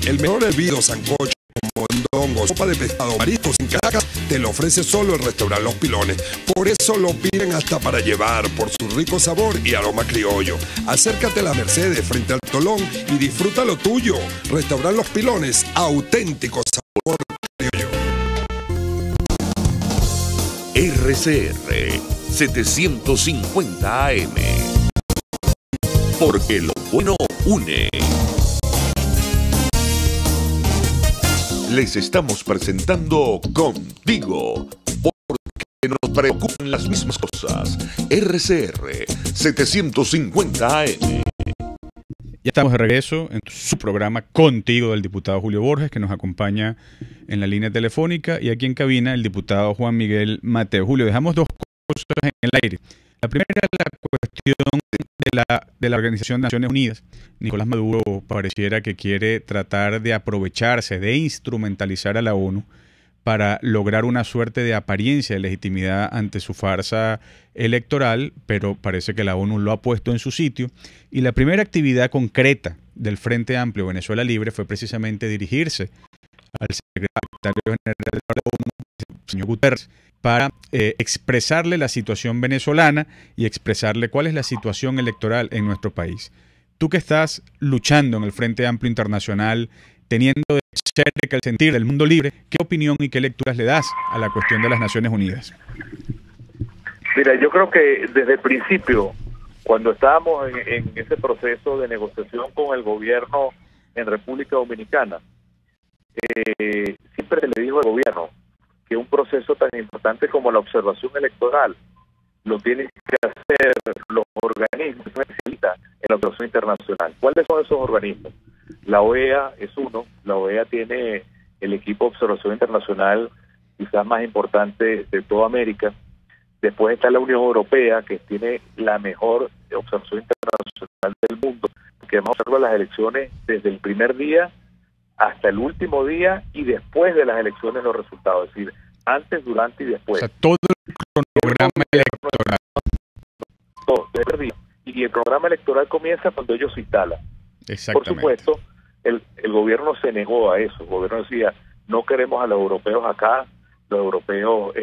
Speaker 14: El mejor hervido, sancocho, mondongo, sopa de pescado, mariscos sin caracas, te lo ofrece solo el restaurante Los Pilones. Por eso lo piden hasta para llevar, por su rico sabor y aroma criollo. Acércate a la Mercedes frente al Tolón y disfruta lo tuyo. Restaurante Los Pilones, auténtico sabor criollo.
Speaker 2: RCR 750 AM. Porque lo bueno une. Les estamos presentando Contigo, porque nos preocupan las mismas cosas. RCR 750 AM.
Speaker 5: Ya estamos de regreso en su programa Contigo, del diputado Julio Borges, que nos acompaña en la línea telefónica, y aquí en cabina el diputado Juan Miguel Mateo. Julio, dejamos dos cosas en el aire. La primera es la cuestión de la Organización de Naciones Unidas. Nicolás Maduro pareciera que quiere tratar de aprovecharse, de instrumentalizar a la ONU para lograr una suerte de apariencia de legitimidad ante su farsa electoral, pero parece que la ONU lo ha puesto en su sitio. Y la primera actividad concreta del Frente Amplio Venezuela Libre fue precisamente dirigirse al secretario general de la ONU, señor Guterres, para expresarle la situación venezolana y expresarle cuál es la situación electoral en nuestro país. Tú que estás luchando en el Frente Amplio Internacional, teniendo de cerca el sentir del mundo libre, ¿qué opinión y qué lecturas le das a la cuestión de las Naciones Unidas?
Speaker 11: Mira, yo creo que desde el principio, cuando estábamos en ese proceso de negociación con el gobierno en República Dominicana, siempre se le dijo al gobierno que un proceso tan importante como la observación electoral lo tienen que hacer los organismos que necesitan en la observación internacional. ¿Cuáles son esos organismos? La OEA es uno. La OEA tiene el equipo de observación internacional quizás más importante de toda América. Después está la Unión Europea, que tiene la mejor observación internacional del mundo, que además observa las elecciones desde el primer día hasta el último día, y después de las elecciones los resultados, es decir, antes, durante y después.
Speaker 5: O sea, todo el cronograma electoral.
Speaker 11: Todo, desde el día. Y el programa electoral comienza cuando ellos se instalan. Por supuesto, el gobierno se negó a eso. El gobierno decía, no queremos a los europeos acá. Los europeos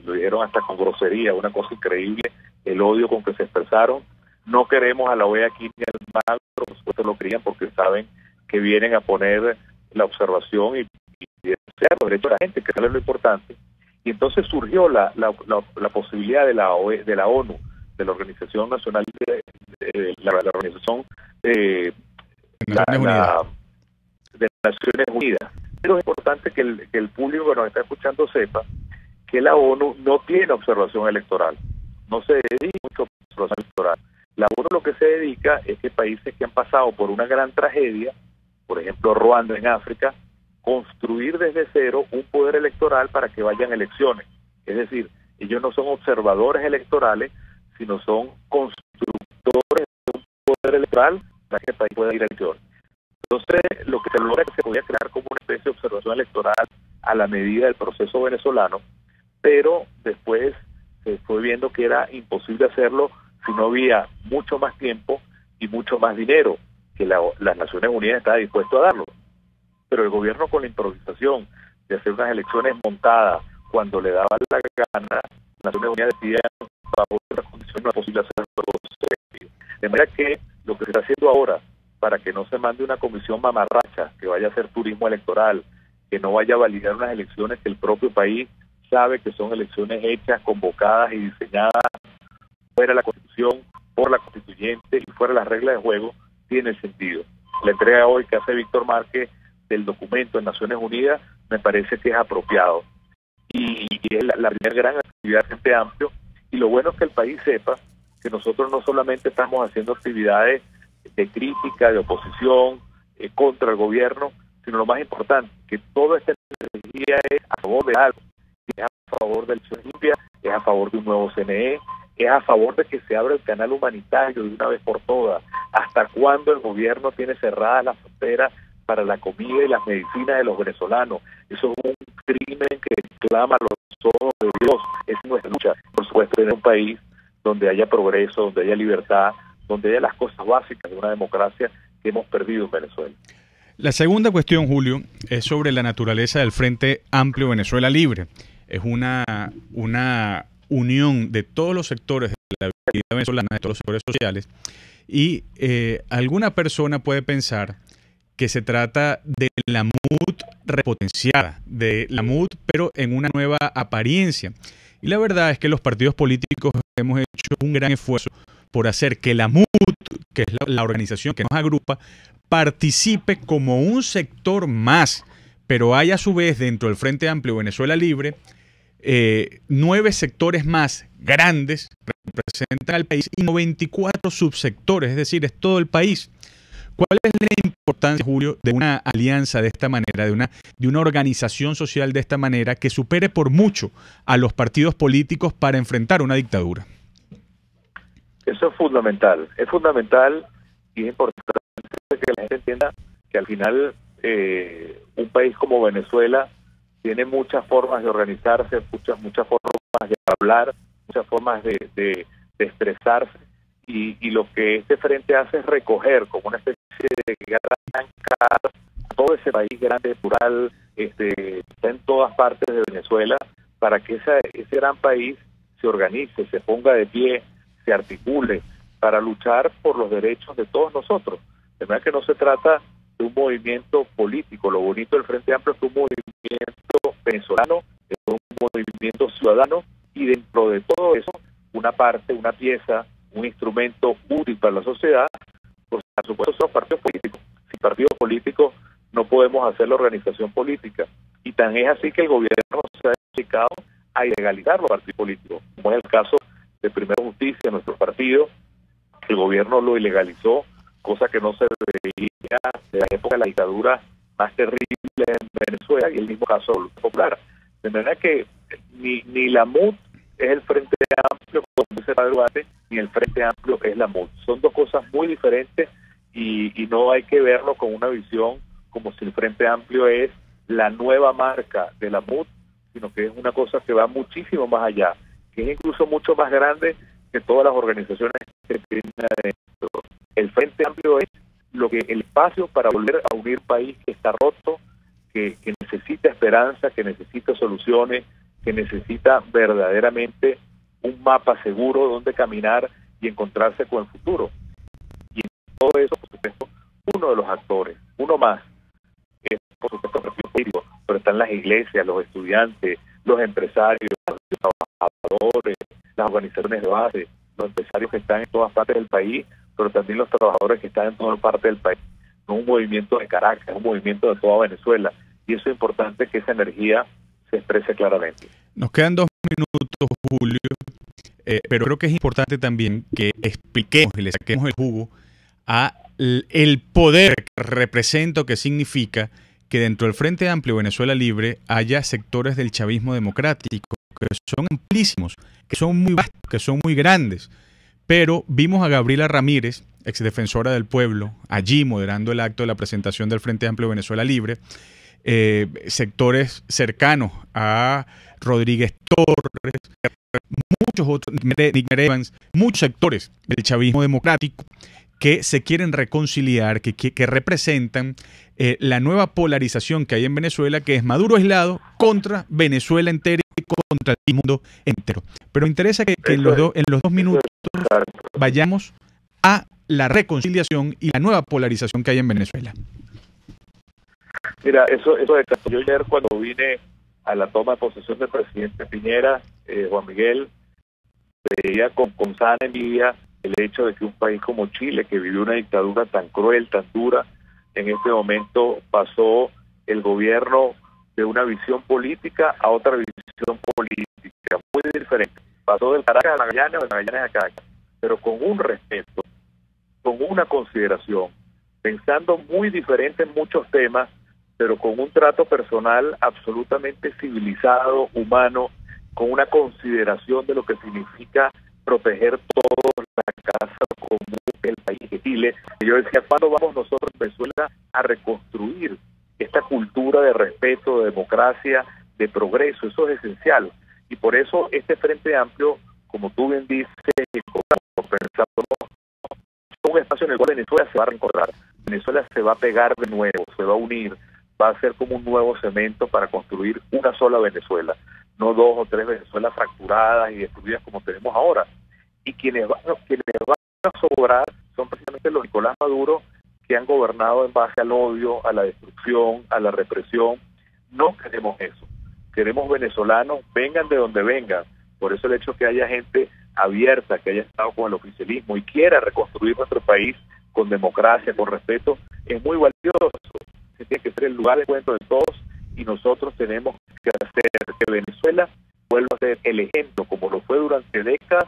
Speaker 11: lo dijeron hasta con grosería, una cosa increíble, el odio con que se expresaron. No queremos a la OEA aquí ni al MAG, por supuesto lo querían porque saben que vienen a poner la observación y los derechos de la gente, que es lo importante. Y entonces surgió la posibilidad de la ONU, de la Organización Nacional de la Organización de Naciones Unidas. Pero es importante que el público que nos está escuchando sepa que la ONU no tiene observación electoral, no se dedica mucho a observación electoral. La ONU lo que se dedica es que países que han pasado por una gran tragedia, por ejemplo Ruanda en África, construir desde cero un poder electoral para que vayan elecciones. Es decir, ellos no son observadores electorales, sino son constructores de un poder electoral para que el país pueda ir a elecciones. Entonces, lo que se logra es que se podía crear como una especie de observación electoral a la medida del proceso venezolano, pero después se fue viendo que era imposible hacerlo si no había mucho más tiempo y mucho más dinero, que las Naciones Unidas estaba dispuesto a darlo. Pero el gobierno, con la improvisación de hacer unas elecciones montadas cuando le daba la gana, las Naciones Unidas decían bajo otras condiciones no es posible hacerlo. De manera que lo que se está haciendo ahora, para que no se mande una comisión mamarracha que vaya a hacer turismo electoral, que no vaya a validar unas elecciones que el propio país sabe que son elecciones hechas, convocadas y diseñadas fuera de la Constitución, por la Constituyente y fuera de las reglas de juego, tiene sentido. La entrega hoy que hace Víctor Márquez del documento de Naciones Unidas me parece que es apropiado. Y es la primera gran actividad del Frente Amplio. Y lo bueno es que el país sepa que nosotros no solamente estamos haciendo actividades de crítica, de oposición, contra el gobierno, sino lo más importante, que toda esta energía es a favor de algo, es a favor de elecciones limpias, es a favor de un nuevo CNE, es a favor de que se abra el canal humanitario de una vez por todas. ¿Hasta cuándo el gobierno tiene cerradas las fronteras para la comida y las medicinas de los venezolanos? Eso es un crimen que clama a los ojos de Dios. Es nuestra lucha, por supuesto, en un país donde haya progreso, donde haya libertad, donde haya las cosas básicas de una democracia que hemos perdido en Venezuela.
Speaker 5: La segunda cuestión, Julio, es sobre la naturaleza del Frente Amplio Venezuela Libre. Es una unión de todos los sectores de la vida venezolana, de todos los sectores sociales, y alguna persona puede pensar que se trata de la MUD repotenciada, de la MUD pero en una nueva apariencia. Y la verdad es que los partidos políticos hemos hecho un gran esfuerzo por hacer que la MUD, que es la organización que nos agrupa, participe como un sector más, pero hay a su vez dentro del Frente Amplio Venezuela Libre 9 sectores más grandes que representan al país y 94 subsectores, es decir, es todo el país. ¿Cuál es la importancia, Julio, de una alianza de esta manera, de una organización social de esta manera que supere por mucho a los partidos políticos para enfrentar una dictadura?
Speaker 11: Eso es fundamental y es importante que la gente entienda que al final un país como Venezuela tiene muchas formas de organizarse, muchas formas de hablar, muchas formas de expresarse, y lo que este frente hace es recoger como una especie de gran casa todo ese país grande, plural, está en todas partes de Venezuela, para que ese gran país se organice, se ponga de pie, se articule para luchar por los derechos de todos nosotros. De manera que no se trata de un movimiento político. Lo bonito del Frente Amplio es que un movimiento venezolano, es un movimiento ciudadano, y dentro de todo eso, una parte, una pieza, un instrumento útil para la sociedad, pues por supuesto son los partidos políticos. Sin partidos políticos no podemos hacer la organización política. Y tan es así que el gobierno se ha dedicado a ilegalizar los partidos políticos, como es el caso de Primera Justicia, nuestro partido. El gobierno lo ilegalizó, cosa que no se veía de la época de la dictadura más terrible en Venezuela, y el mismo caso de la Revolución Popular. De manera que ni la MUD es el Frente Amplio, como dice Padre Duarte, ni el Frente Amplio es la MUD. Son dos cosas muy diferentes y no hay que verlo con una visión como si el Frente Amplio es la nueva marca de la MUD, sino que es una cosa que va muchísimo más allá, que es incluso mucho más grande que todas las organizaciones que tienen adentro. El Frente Amplio es el espacio para volver a unir país que está roto, que necesita esperanza, que necesita soluciones, que necesita verdaderamente un mapa seguro donde caminar y encontrarse con el futuro. Y en todo eso, por supuesto, uno de los actores, uno más, es por supuesto el partido político, pero están las iglesias, los estudiantes, los empresarios, los trabajadores, las organizaciones de base, los empresarios que están en todas partes del país, pero también los trabajadores que están en todas partes del país. No un movimiento de Caracas, un movimiento de toda Venezuela. Y eso es importante que esa energía se exprese claramente.
Speaker 5: Nos quedan 2 minutos, Julio, pero creo que es importante también que expliquemos y le saquemos el jugo a el poder que representa o que significa que dentro del Frente Amplio Venezuela Libre haya sectores del chavismo democrático que son amplísimos, que son muy vastos, que son muy grandes. Pero vimos a Gabriela Ramírez, exdefensora del pueblo, allí moderando el acto de la presentación del Frente Amplio Venezuela Libre, sectores cercanos a Rodríguez Torres, muchos otros, Nick Evans, muchos sectores del chavismo democrático que se quieren reconciliar, que representan la nueva polarización que hay en Venezuela, que es Maduro aislado contra Venezuela entera y contra el mundo entero. Pero me interesa que en los 2 minutos vayamos a la reconciliación y la nueva polarización que hay en Venezuela.
Speaker 11: Mira, eso es exacto. Yo ayer cuando vine a la toma de posesión del presidente Piñera, Juan Miguel, veía con sana envidia el hecho de que un país como Chile, que vivió una dictadura tan cruel, tan dura, en este momento pasó el gobierno de una visión política a otra visión política, muy diferente. Pasó del Caracas a Magallanes o de Magallanes a Caracas, pero con un respeto, con una consideración, pensando muy diferente en muchos temas, pero con un trato personal absolutamente civilizado, humano, con una consideración de lo que significa proteger toda la casa común del país de Chile. Y yo decía, ¿cuándo vamos nosotros en Venezuela a reconstruir esta cultura de respeto, de democracia, de progreso? Eso es esencial. Y por eso este Frente Amplio, como tú bien dices, pensamos, es un espacio en el cual Venezuela se va a reencontrar. Venezuela se va a pegar de nuevo, se va a unir, va a ser como un nuevo cemento para construir una sola Venezuela, no 2 o 3 Venezuelas fracturadas y destruidas como tenemos ahora. Y quienes van a sobrar son precisamente los Nicolás Maduro, que han gobernado en base al odio, a la destrucción, a la represión. No queremos eso. Queremos venezolanos, vengan de donde vengan. Por eso el hecho que haya gente abierta, que haya estado con el oficialismo y quiera reconstruir nuestro país con democracia, con respeto, es muy valioso. Se tiene que ser el lugar de encuentro de todos y nosotros tenemos que hacer que Venezuela vuelva a ser el ejemplo, como lo fue durante décadas,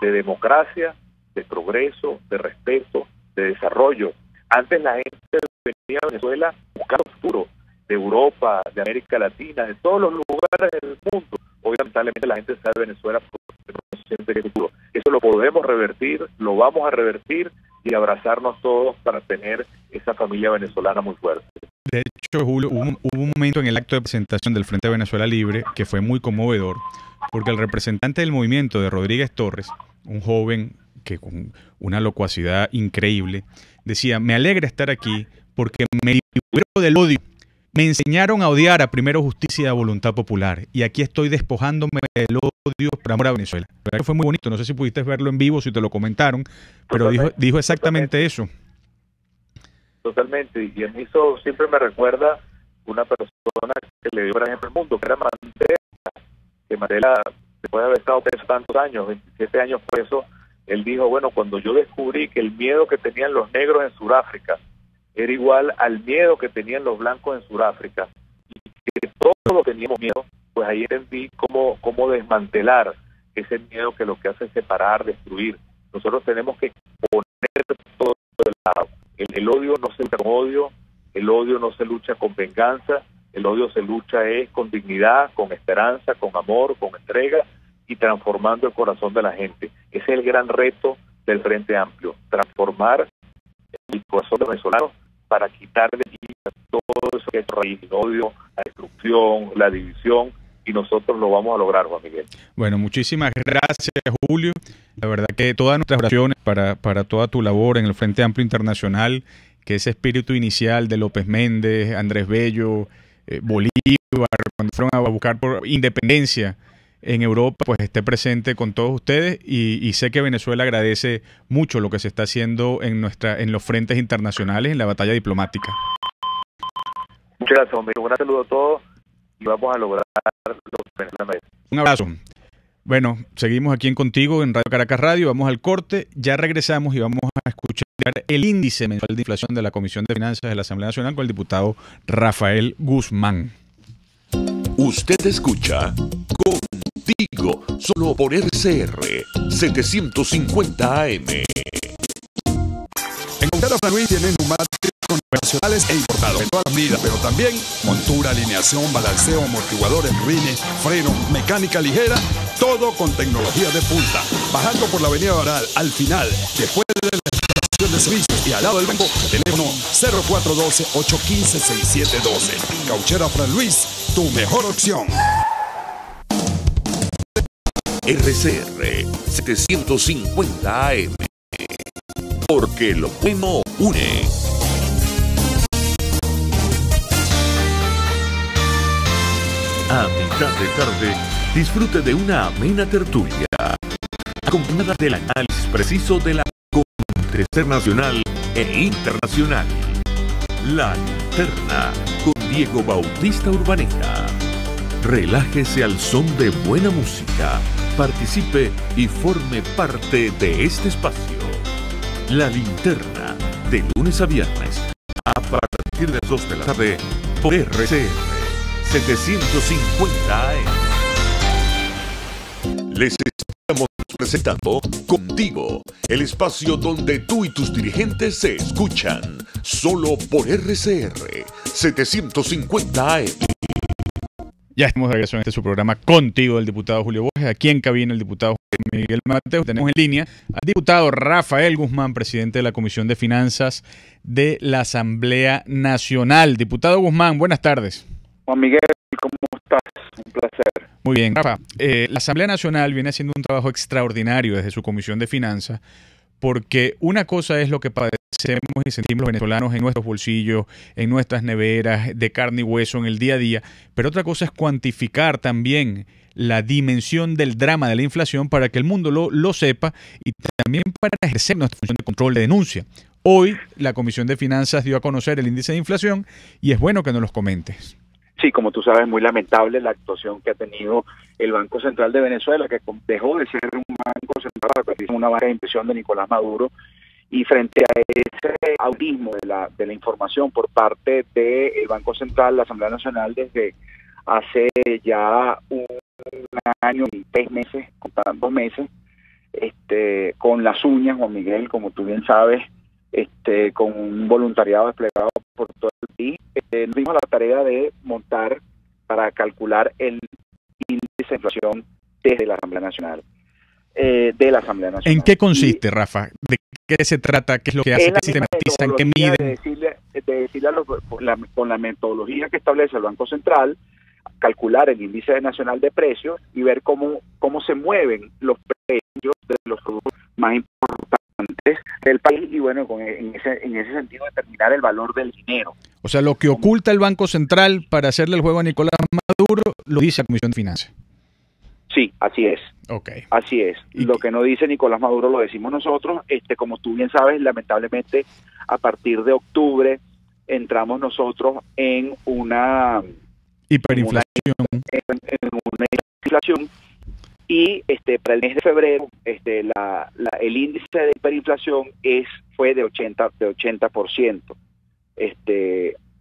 Speaker 11: de democracia, de progreso, de respeto, de desarrollo. Antes la gente venía a Venezuela buscando futuro, de Europa, de América Latina, de todos los lugares del mundo. Hoy lamentablemente la gente sale de Venezuela porque no siente que es futuro. Eso lo podemos revertir, lo vamos a revertir y abrazarnos todos para tener esa familia venezolana muy fuerte.
Speaker 5: De hecho, Julio, hubo un momento en el acto de presentación del Frente de Venezuela Libre que fue muy conmovedor, porque el representante del movimiento de Rodríguez Torres, un joven que con una locuacidad increíble, decía, me alegra estar aquí porque me libró del odio. Me enseñaron a odiar a primero justicia y a voluntad popular. Y aquí estoy despojándome del odio por amor a Venezuela. La verdad que fue muy bonito. No sé si pudiste verlo en vivo, si te lo comentaron, pero dijo exactamente eso.
Speaker 11: Totalmente. Y a mí eso siempre me recuerda una persona que le dio gran ejemplo al mundo, que era Mandela. Que Mandela, después de haber estado preso tantos años, 27 años preso, él dijo, bueno, cuando yo descubrí que el miedo que tenían los negros en Sudáfrica era igual al miedo que tenían los blancos en Sudáfrica, y que todos teníamos miedo, pues ahí entendí cómo desmantelar ese miedo que lo que hace es separar, destruir. Nosotros tenemos que poner todo de lado. El odio no se lucha con odio, el odio no se lucha con venganza, el odio se lucha con dignidad, con esperanza, con amor, con entrega y transformando el corazón de la gente. Ese es el gran reto del Frente Amplio, transformar el corazón de los venezolanos para quitar de aquí todo eso que es raíz, el odio, la destrucción, la división, y nosotros lo vamos a lograr, Juan Miguel.
Speaker 5: Bueno, muchísimas gracias, Julio. La verdad que todas nuestras oraciones para toda tu labor en el Frente Amplio Internacional, que ese espíritu inicial de López Méndez, Andrés Bello, Bolívar, cuando fueron a buscar por independencia en Europa, pues esté presente con todos ustedes y sé que Venezuela agradece mucho lo que se está haciendo en los frentes internacionales, en la batalla diplomática.
Speaker 11: Muchas gracias, amigo. Un saludo a todos y vamos a lograr lo que Venezuela merece.
Speaker 5: Un abrazo. Bueno, seguimos aquí en Contigo en Radio Caracas Radio, vamos al corte, ya regresamos y vamos a escuchar el índice mensual de inflación de la Comisión de Finanzas de la Asamblea Nacional con el diputado Rafael Guzmán.
Speaker 2: Usted escucha Contigo, solo por RCR 750 AM.
Speaker 14: En Montero Fran Luis tienen neumáticos convencionales e importados en todas las medidas, pero también montura, alineación, balanceo, amortiguadores, rines, freno, mecánica ligera, todo con tecnología de punta. Bajando por la avenida Baral, al final, después de la estación de servicios y al lado del banco, teléfono 0412-815-6712. Cauchera Fran Luis, tu mejor opción.
Speaker 2: RCR 750 AM. Porque lo bueno une. A mitad de tarde, disfrute de una amena tertulia, acompañada del análisis preciso del acontecer nacional e internacional. La Linterna, con Diego Bautista Urbaneta. Relájese al son de buena música, participe y forme parte de este espacio. La Linterna, de lunes a viernes, a partir de las 2 de la tarde, por RCR 750 AM. Les estamos presentando Contigo, el espacio donde tú y tus dirigentes se escuchan, solo por RCR 750 AM.
Speaker 5: Ya estamos de regreso en su programa Contigo, el diputado Julio Borges. Aquí en cabina el diputado Miguel Mateo. Tenemos en línea al diputado Rafael Guzmán, presidente de la Comisión de Finanzas de la Asamblea Nacional. Diputado Guzmán, buenas tardes.
Speaker 15: Juan Miguel, ¿cómo estás? Un placer.
Speaker 5: Muy bien, Rafa. La Asamblea Nacional viene haciendo un trabajo extraordinario desde su Comisión de Finanzas, porque una cosa es lo que padecemos y sentimos los venezolanos en nuestros bolsillos, en nuestras neveras, de carne y hueso en el día a día, pero otra cosa es cuantificar también la dimensión del drama de la inflación para que el mundo lo sepa y también para ejercer nuestra función de control de denuncia. Hoy la Comisión de Finanzas dio a conocer el índice de inflación y es bueno que nos los comentes.
Speaker 15: Sí, como tú sabes, muy lamentable la actuación que ha tenido el Banco Central de Venezuela, que dejó de ser un banco central para convertirse en una banca de impresión de Nicolás Maduro. Y frente a ese autismo de la información por parte del Banco Central, la Asamblea Nacional desde hace ya un año y 3 meses, contando 2 meses, con las uñas, Juan Miguel, como tú bien sabes, con un voluntariado desplegado por todo el país, nos dimos la tarea de montar para calcular el índice de inflación desde la Asamblea Nacional. ¿En
Speaker 5: qué consiste, Rafa? ¿De qué se trata? ¿Qué es lo que hace? ¿Qué sistematizan? ¿Qué miden?
Speaker 15: De decirle con la metodología que establece el Banco Central, calcular el índice nacional de precios y ver cómo se mueven los precios de los productos más importantes del país y bueno, en ese sentido determinar el valor del dinero.
Speaker 5: O sea, lo que oculta el Banco Central para hacerle el juego a Nicolás Maduro lo dice la Comisión de Finanzas.
Speaker 15: Sí, así es.
Speaker 5: Okay.
Speaker 15: Así es. Lo que no dice Nicolás Maduro lo decimos nosotros. Como tú bien sabes, lamentablemente a partir de octubre entramos nosotros en una
Speaker 5: hiperinflación.
Speaker 15: En una inflación y para el mes de febrero el índice de hiperinflación fue de 80%.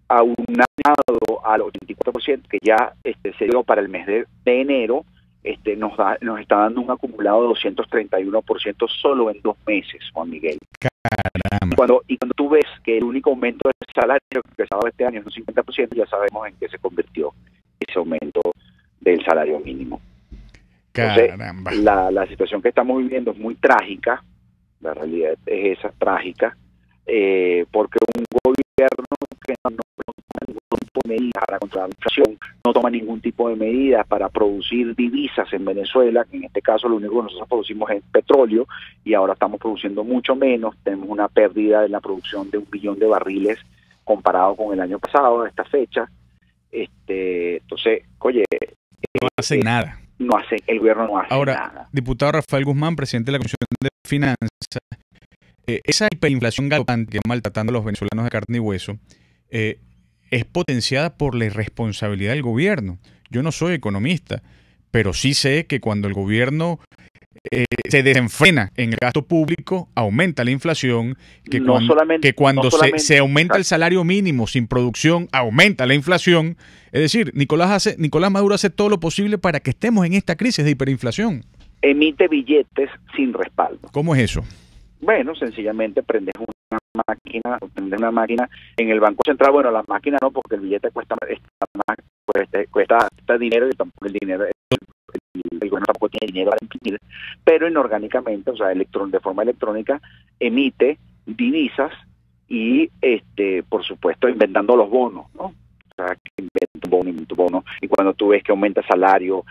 Speaker 15: Aunado al 84% que ya se dio para el mes de enero. Nos está dando un acumulado de 231% solo en 2 meses, Juan Miguel.
Speaker 5: Caramba.
Speaker 15: Y cuando tú ves que el único aumento del salario que se ha dado este año es un 50%, ya sabemos en qué se convirtió ese aumento del salario mínimo.
Speaker 5: Caramba.
Speaker 15: Entonces, la situación que estamos viviendo es muy trágica, la realidad es esa, trágica, porque un gobierno que no toma ningún tipo de medidas para controlar la inflación, no toma ningún tipo de medidas para producir divisas en Venezuela, que en este caso lo único que nosotros producimos es petróleo y ahora estamos produciendo mucho menos, tenemos una pérdida en la producción de 1 billón de barriles comparado con el año pasado a esta fecha. Entonces, oye,
Speaker 5: no hacen nada.
Speaker 15: El gobierno no hace
Speaker 5: ahora,
Speaker 15: nada.
Speaker 5: Diputado Rafael Guzmán, presidente de la Comisión de Finanzas, esa hiperinflación galopante que maltratando a los venezolanos de carne y hueso es potenciada por la irresponsabilidad del gobierno. Yo no soy economista, pero sí sé que cuando el gobierno se desenfrena en el gasto público, aumenta la inflación, que cuando se aumenta el salario mínimo sin producción, aumenta la inflación. Es decir, Nicolás Maduro hace todo lo posible para que estemos en esta crisis de hiperinflación.
Speaker 15: Emite billetes sin respaldo.
Speaker 5: ¿Cómo es eso?
Speaker 15: Bueno, sencillamente prendes una máquina en el Banco Central. Bueno, la máquina no, porque el billete cuesta dinero y tampoco el dinero, el gobierno tampoco tiene dinero para imprimir, pero inorgánicamente, o sea, de forma electrónica, emite divisas y, por supuesto, inventando los bonos, ¿no? O sea, que inventa un bono, y cuando tú ves que aumenta el salario,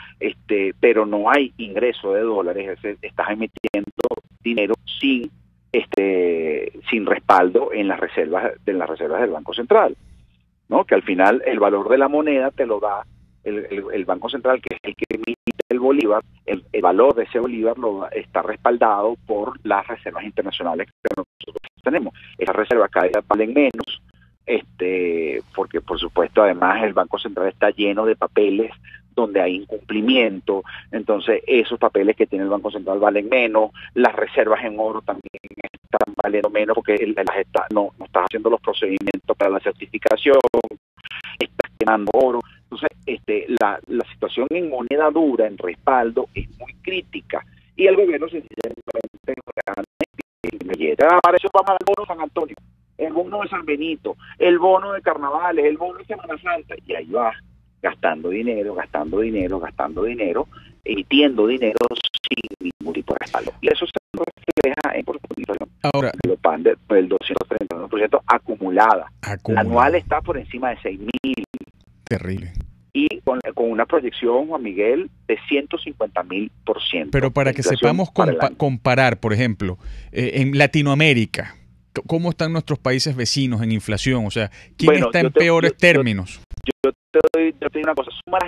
Speaker 15: pero no hay ingreso de dólares, estás emitiendo dinero sin respaldo en las reservas del Banco Central, ¿no? Que al final el valor de la moneda te lo da el Banco Central, que es el que emite el bolívar. El valor de ese bolívar está respaldado por las reservas internacionales que nosotros tenemos. Esas reservas cada día valen menos, porque por supuesto además el Banco Central está lleno de papeles donde hay incumplimiento, entonces esos papeles que tiene el Banco Central valen menos, las reservas en oro también están valiendo menos porque no estás haciendo los procedimientos para la certificación, estás quemando oro. Entonces la situación en moneda dura, en respaldo, es muy crítica, y el gobierno sencillamente para eso vamos al bono San Antonio, el bono de San Benito, el bono de Carnavales, el bono de Semana Santa, y ahí va gastando dinero, emitiendo dinero sin ningún tipo de respaldo. Y eso se refleja en porcentaje.
Speaker 5: Ahora,
Speaker 15: el 231% acumulada. La anual está por encima de 6.000.
Speaker 5: Terrible.
Speaker 15: Y con una proyección, Juan Miguel, de 150.000%.
Speaker 5: Pero para que sepamos comparar, por ejemplo, en Latinoamérica, ¿cómo están nuestros países vecinos en inflación? O sea, ¿quién está en peores términos?
Speaker 15: Yo te digo una cosa, suma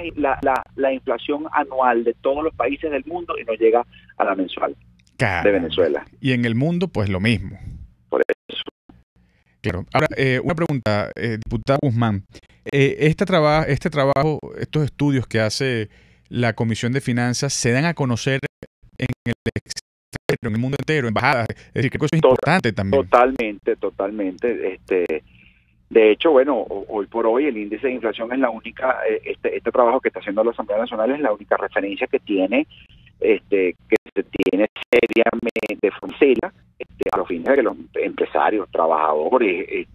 Speaker 15: la inflación anual de todos los países del mundo y no llega a la mensual de Venezuela.
Speaker 5: Y en el mundo, pues lo mismo.
Speaker 15: Por eso.
Speaker 5: Claro. Ahora, una pregunta, diputado Guzmán. Este trabajo, estos estudios que hace la Comisión de Finanzas, ¿se dan a conocer en el exterior, en el mundo entero, embajadas? Es decir, que eso es importante también.
Speaker 15: Totalmente. De hecho, bueno, hoy por hoy el índice de inflación es la única, este trabajo que está haciendo la Asamblea Nacional es la única referencia que tiene, que se tiene seriamente frontera, a los fines de que los empresarios, trabajadores,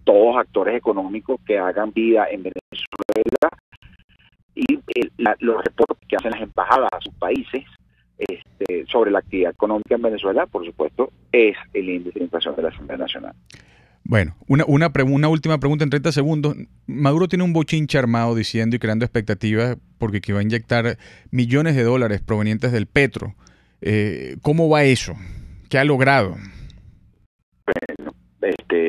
Speaker 15: todos actores económicos que hagan vida en Venezuela, y los reportes que hacen las embajadas a sus países sobre la actividad económica en Venezuela, por supuesto, es el índice de inflación de la Asamblea Nacional.
Speaker 5: Bueno, una última pregunta en 30 segundos. Maduro tiene un bochinche armado diciendo y creando expectativas porque que va a inyectar millones de dólares provenientes del petro. ¿Cómo va eso? ¿Qué ha logrado?
Speaker 15: Bueno,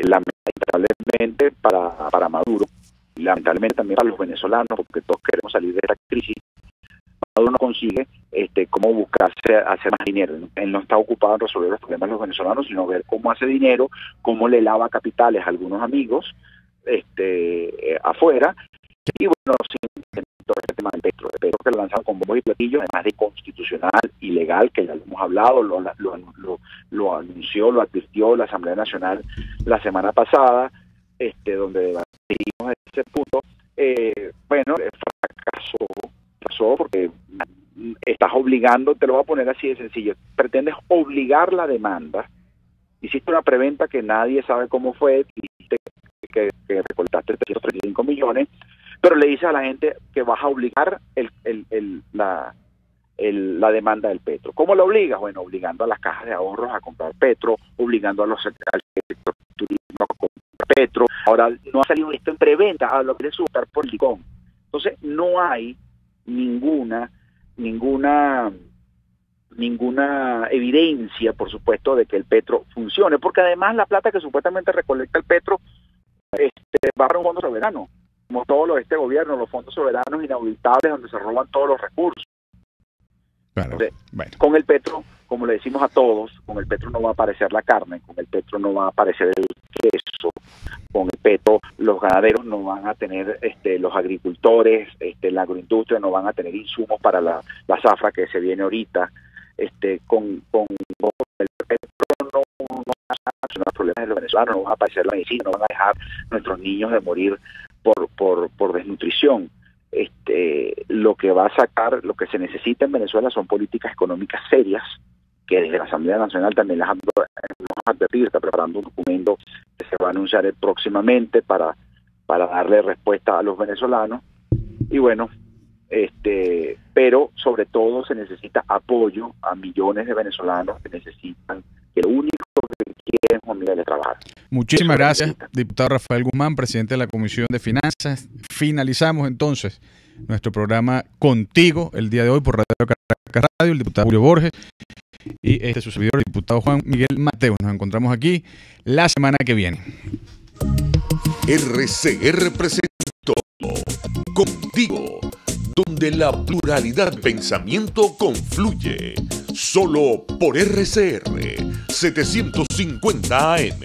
Speaker 15: lamentablemente para Maduro, y lamentablemente también para los venezolanos, porque todos queremos salir de esta crisis, Maduro no consigue cómo buscarse hacer más dinero. Él no está ocupado en resolver los problemas de los venezolanos, sino ver cómo hace dinero, cómo le lava capitales a algunos amigos afuera. Y bueno, todo este tema del petro que lo lanzaron con bombos y platillos, además de inconstitucional, ilegal, que ya lo hemos hablado, lo anunció, lo advirtió la Asamblea Nacional la semana pasada, donde debatimos ese punto. Bueno, fracasó porque estás obligando, te lo voy a poner así de sencillo, pretendes obligar la demanda, hiciste una preventa que nadie sabe cómo fue, dijiste que recoltaste 335 millones, pero le dices a la gente que vas a obligar la demanda del petro. ¿Cómo lo obligas? Bueno, obligando a las cajas de ahorros a comprar petro, obligando al sector turismo a comprar petro, Ahora no ha salido esto en preventa a lo que le suele por el licón. Entonces no hay ninguna evidencia, por supuesto, de que el Petro funcione, porque además la plata que supuestamente recolecta el Petro va para un fondo soberano, como todos los de este gobierno, los fondos soberanos inauditables donde se roban todos los recursos.
Speaker 5: Claro.
Speaker 15: Entonces, con el Petro, como le decimos a todos, con el Petro no va a aparecer la carne, con el Petro no va a aparecer el queso, con el Petro los ganaderos no van a tener, los agricultores, la agroindustria no van a tener insumos para la zafra que se viene ahorita, con el Petro no van a solucionar los problemas de los venezolanos, no va a aparecer la medicina, no van a dejar nuestros niños de morir por desnutrición. Lo que va a sacar, lo que se necesita en Venezuela son políticas económicas serias, que desde la Asamblea Nacional también las hemos advertido, está preparando un documento que se va a anunciar próximamente para darle respuesta a los venezolanos. Y bueno, pero sobre todo se necesita apoyo a millones de venezolanos que necesitan, que lo único que quieren es un nivel de trabajo.
Speaker 5: Muchísimas gracias, diputado Rafael Guzmán, presidente de la Comisión de Finanzas. Finalizamos entonces nuestro programa contigo el día de hoy por Radio Caracas Radio, el diputado Julio Borges y su servidor, el diputado Juan Miguel Mateos. Nos encontramos aquí la semana que viene.
Speaker 1: RCR presentó Contigo, donde la pluralidad de pensamiento confluye. Solo por RCR 750 AM.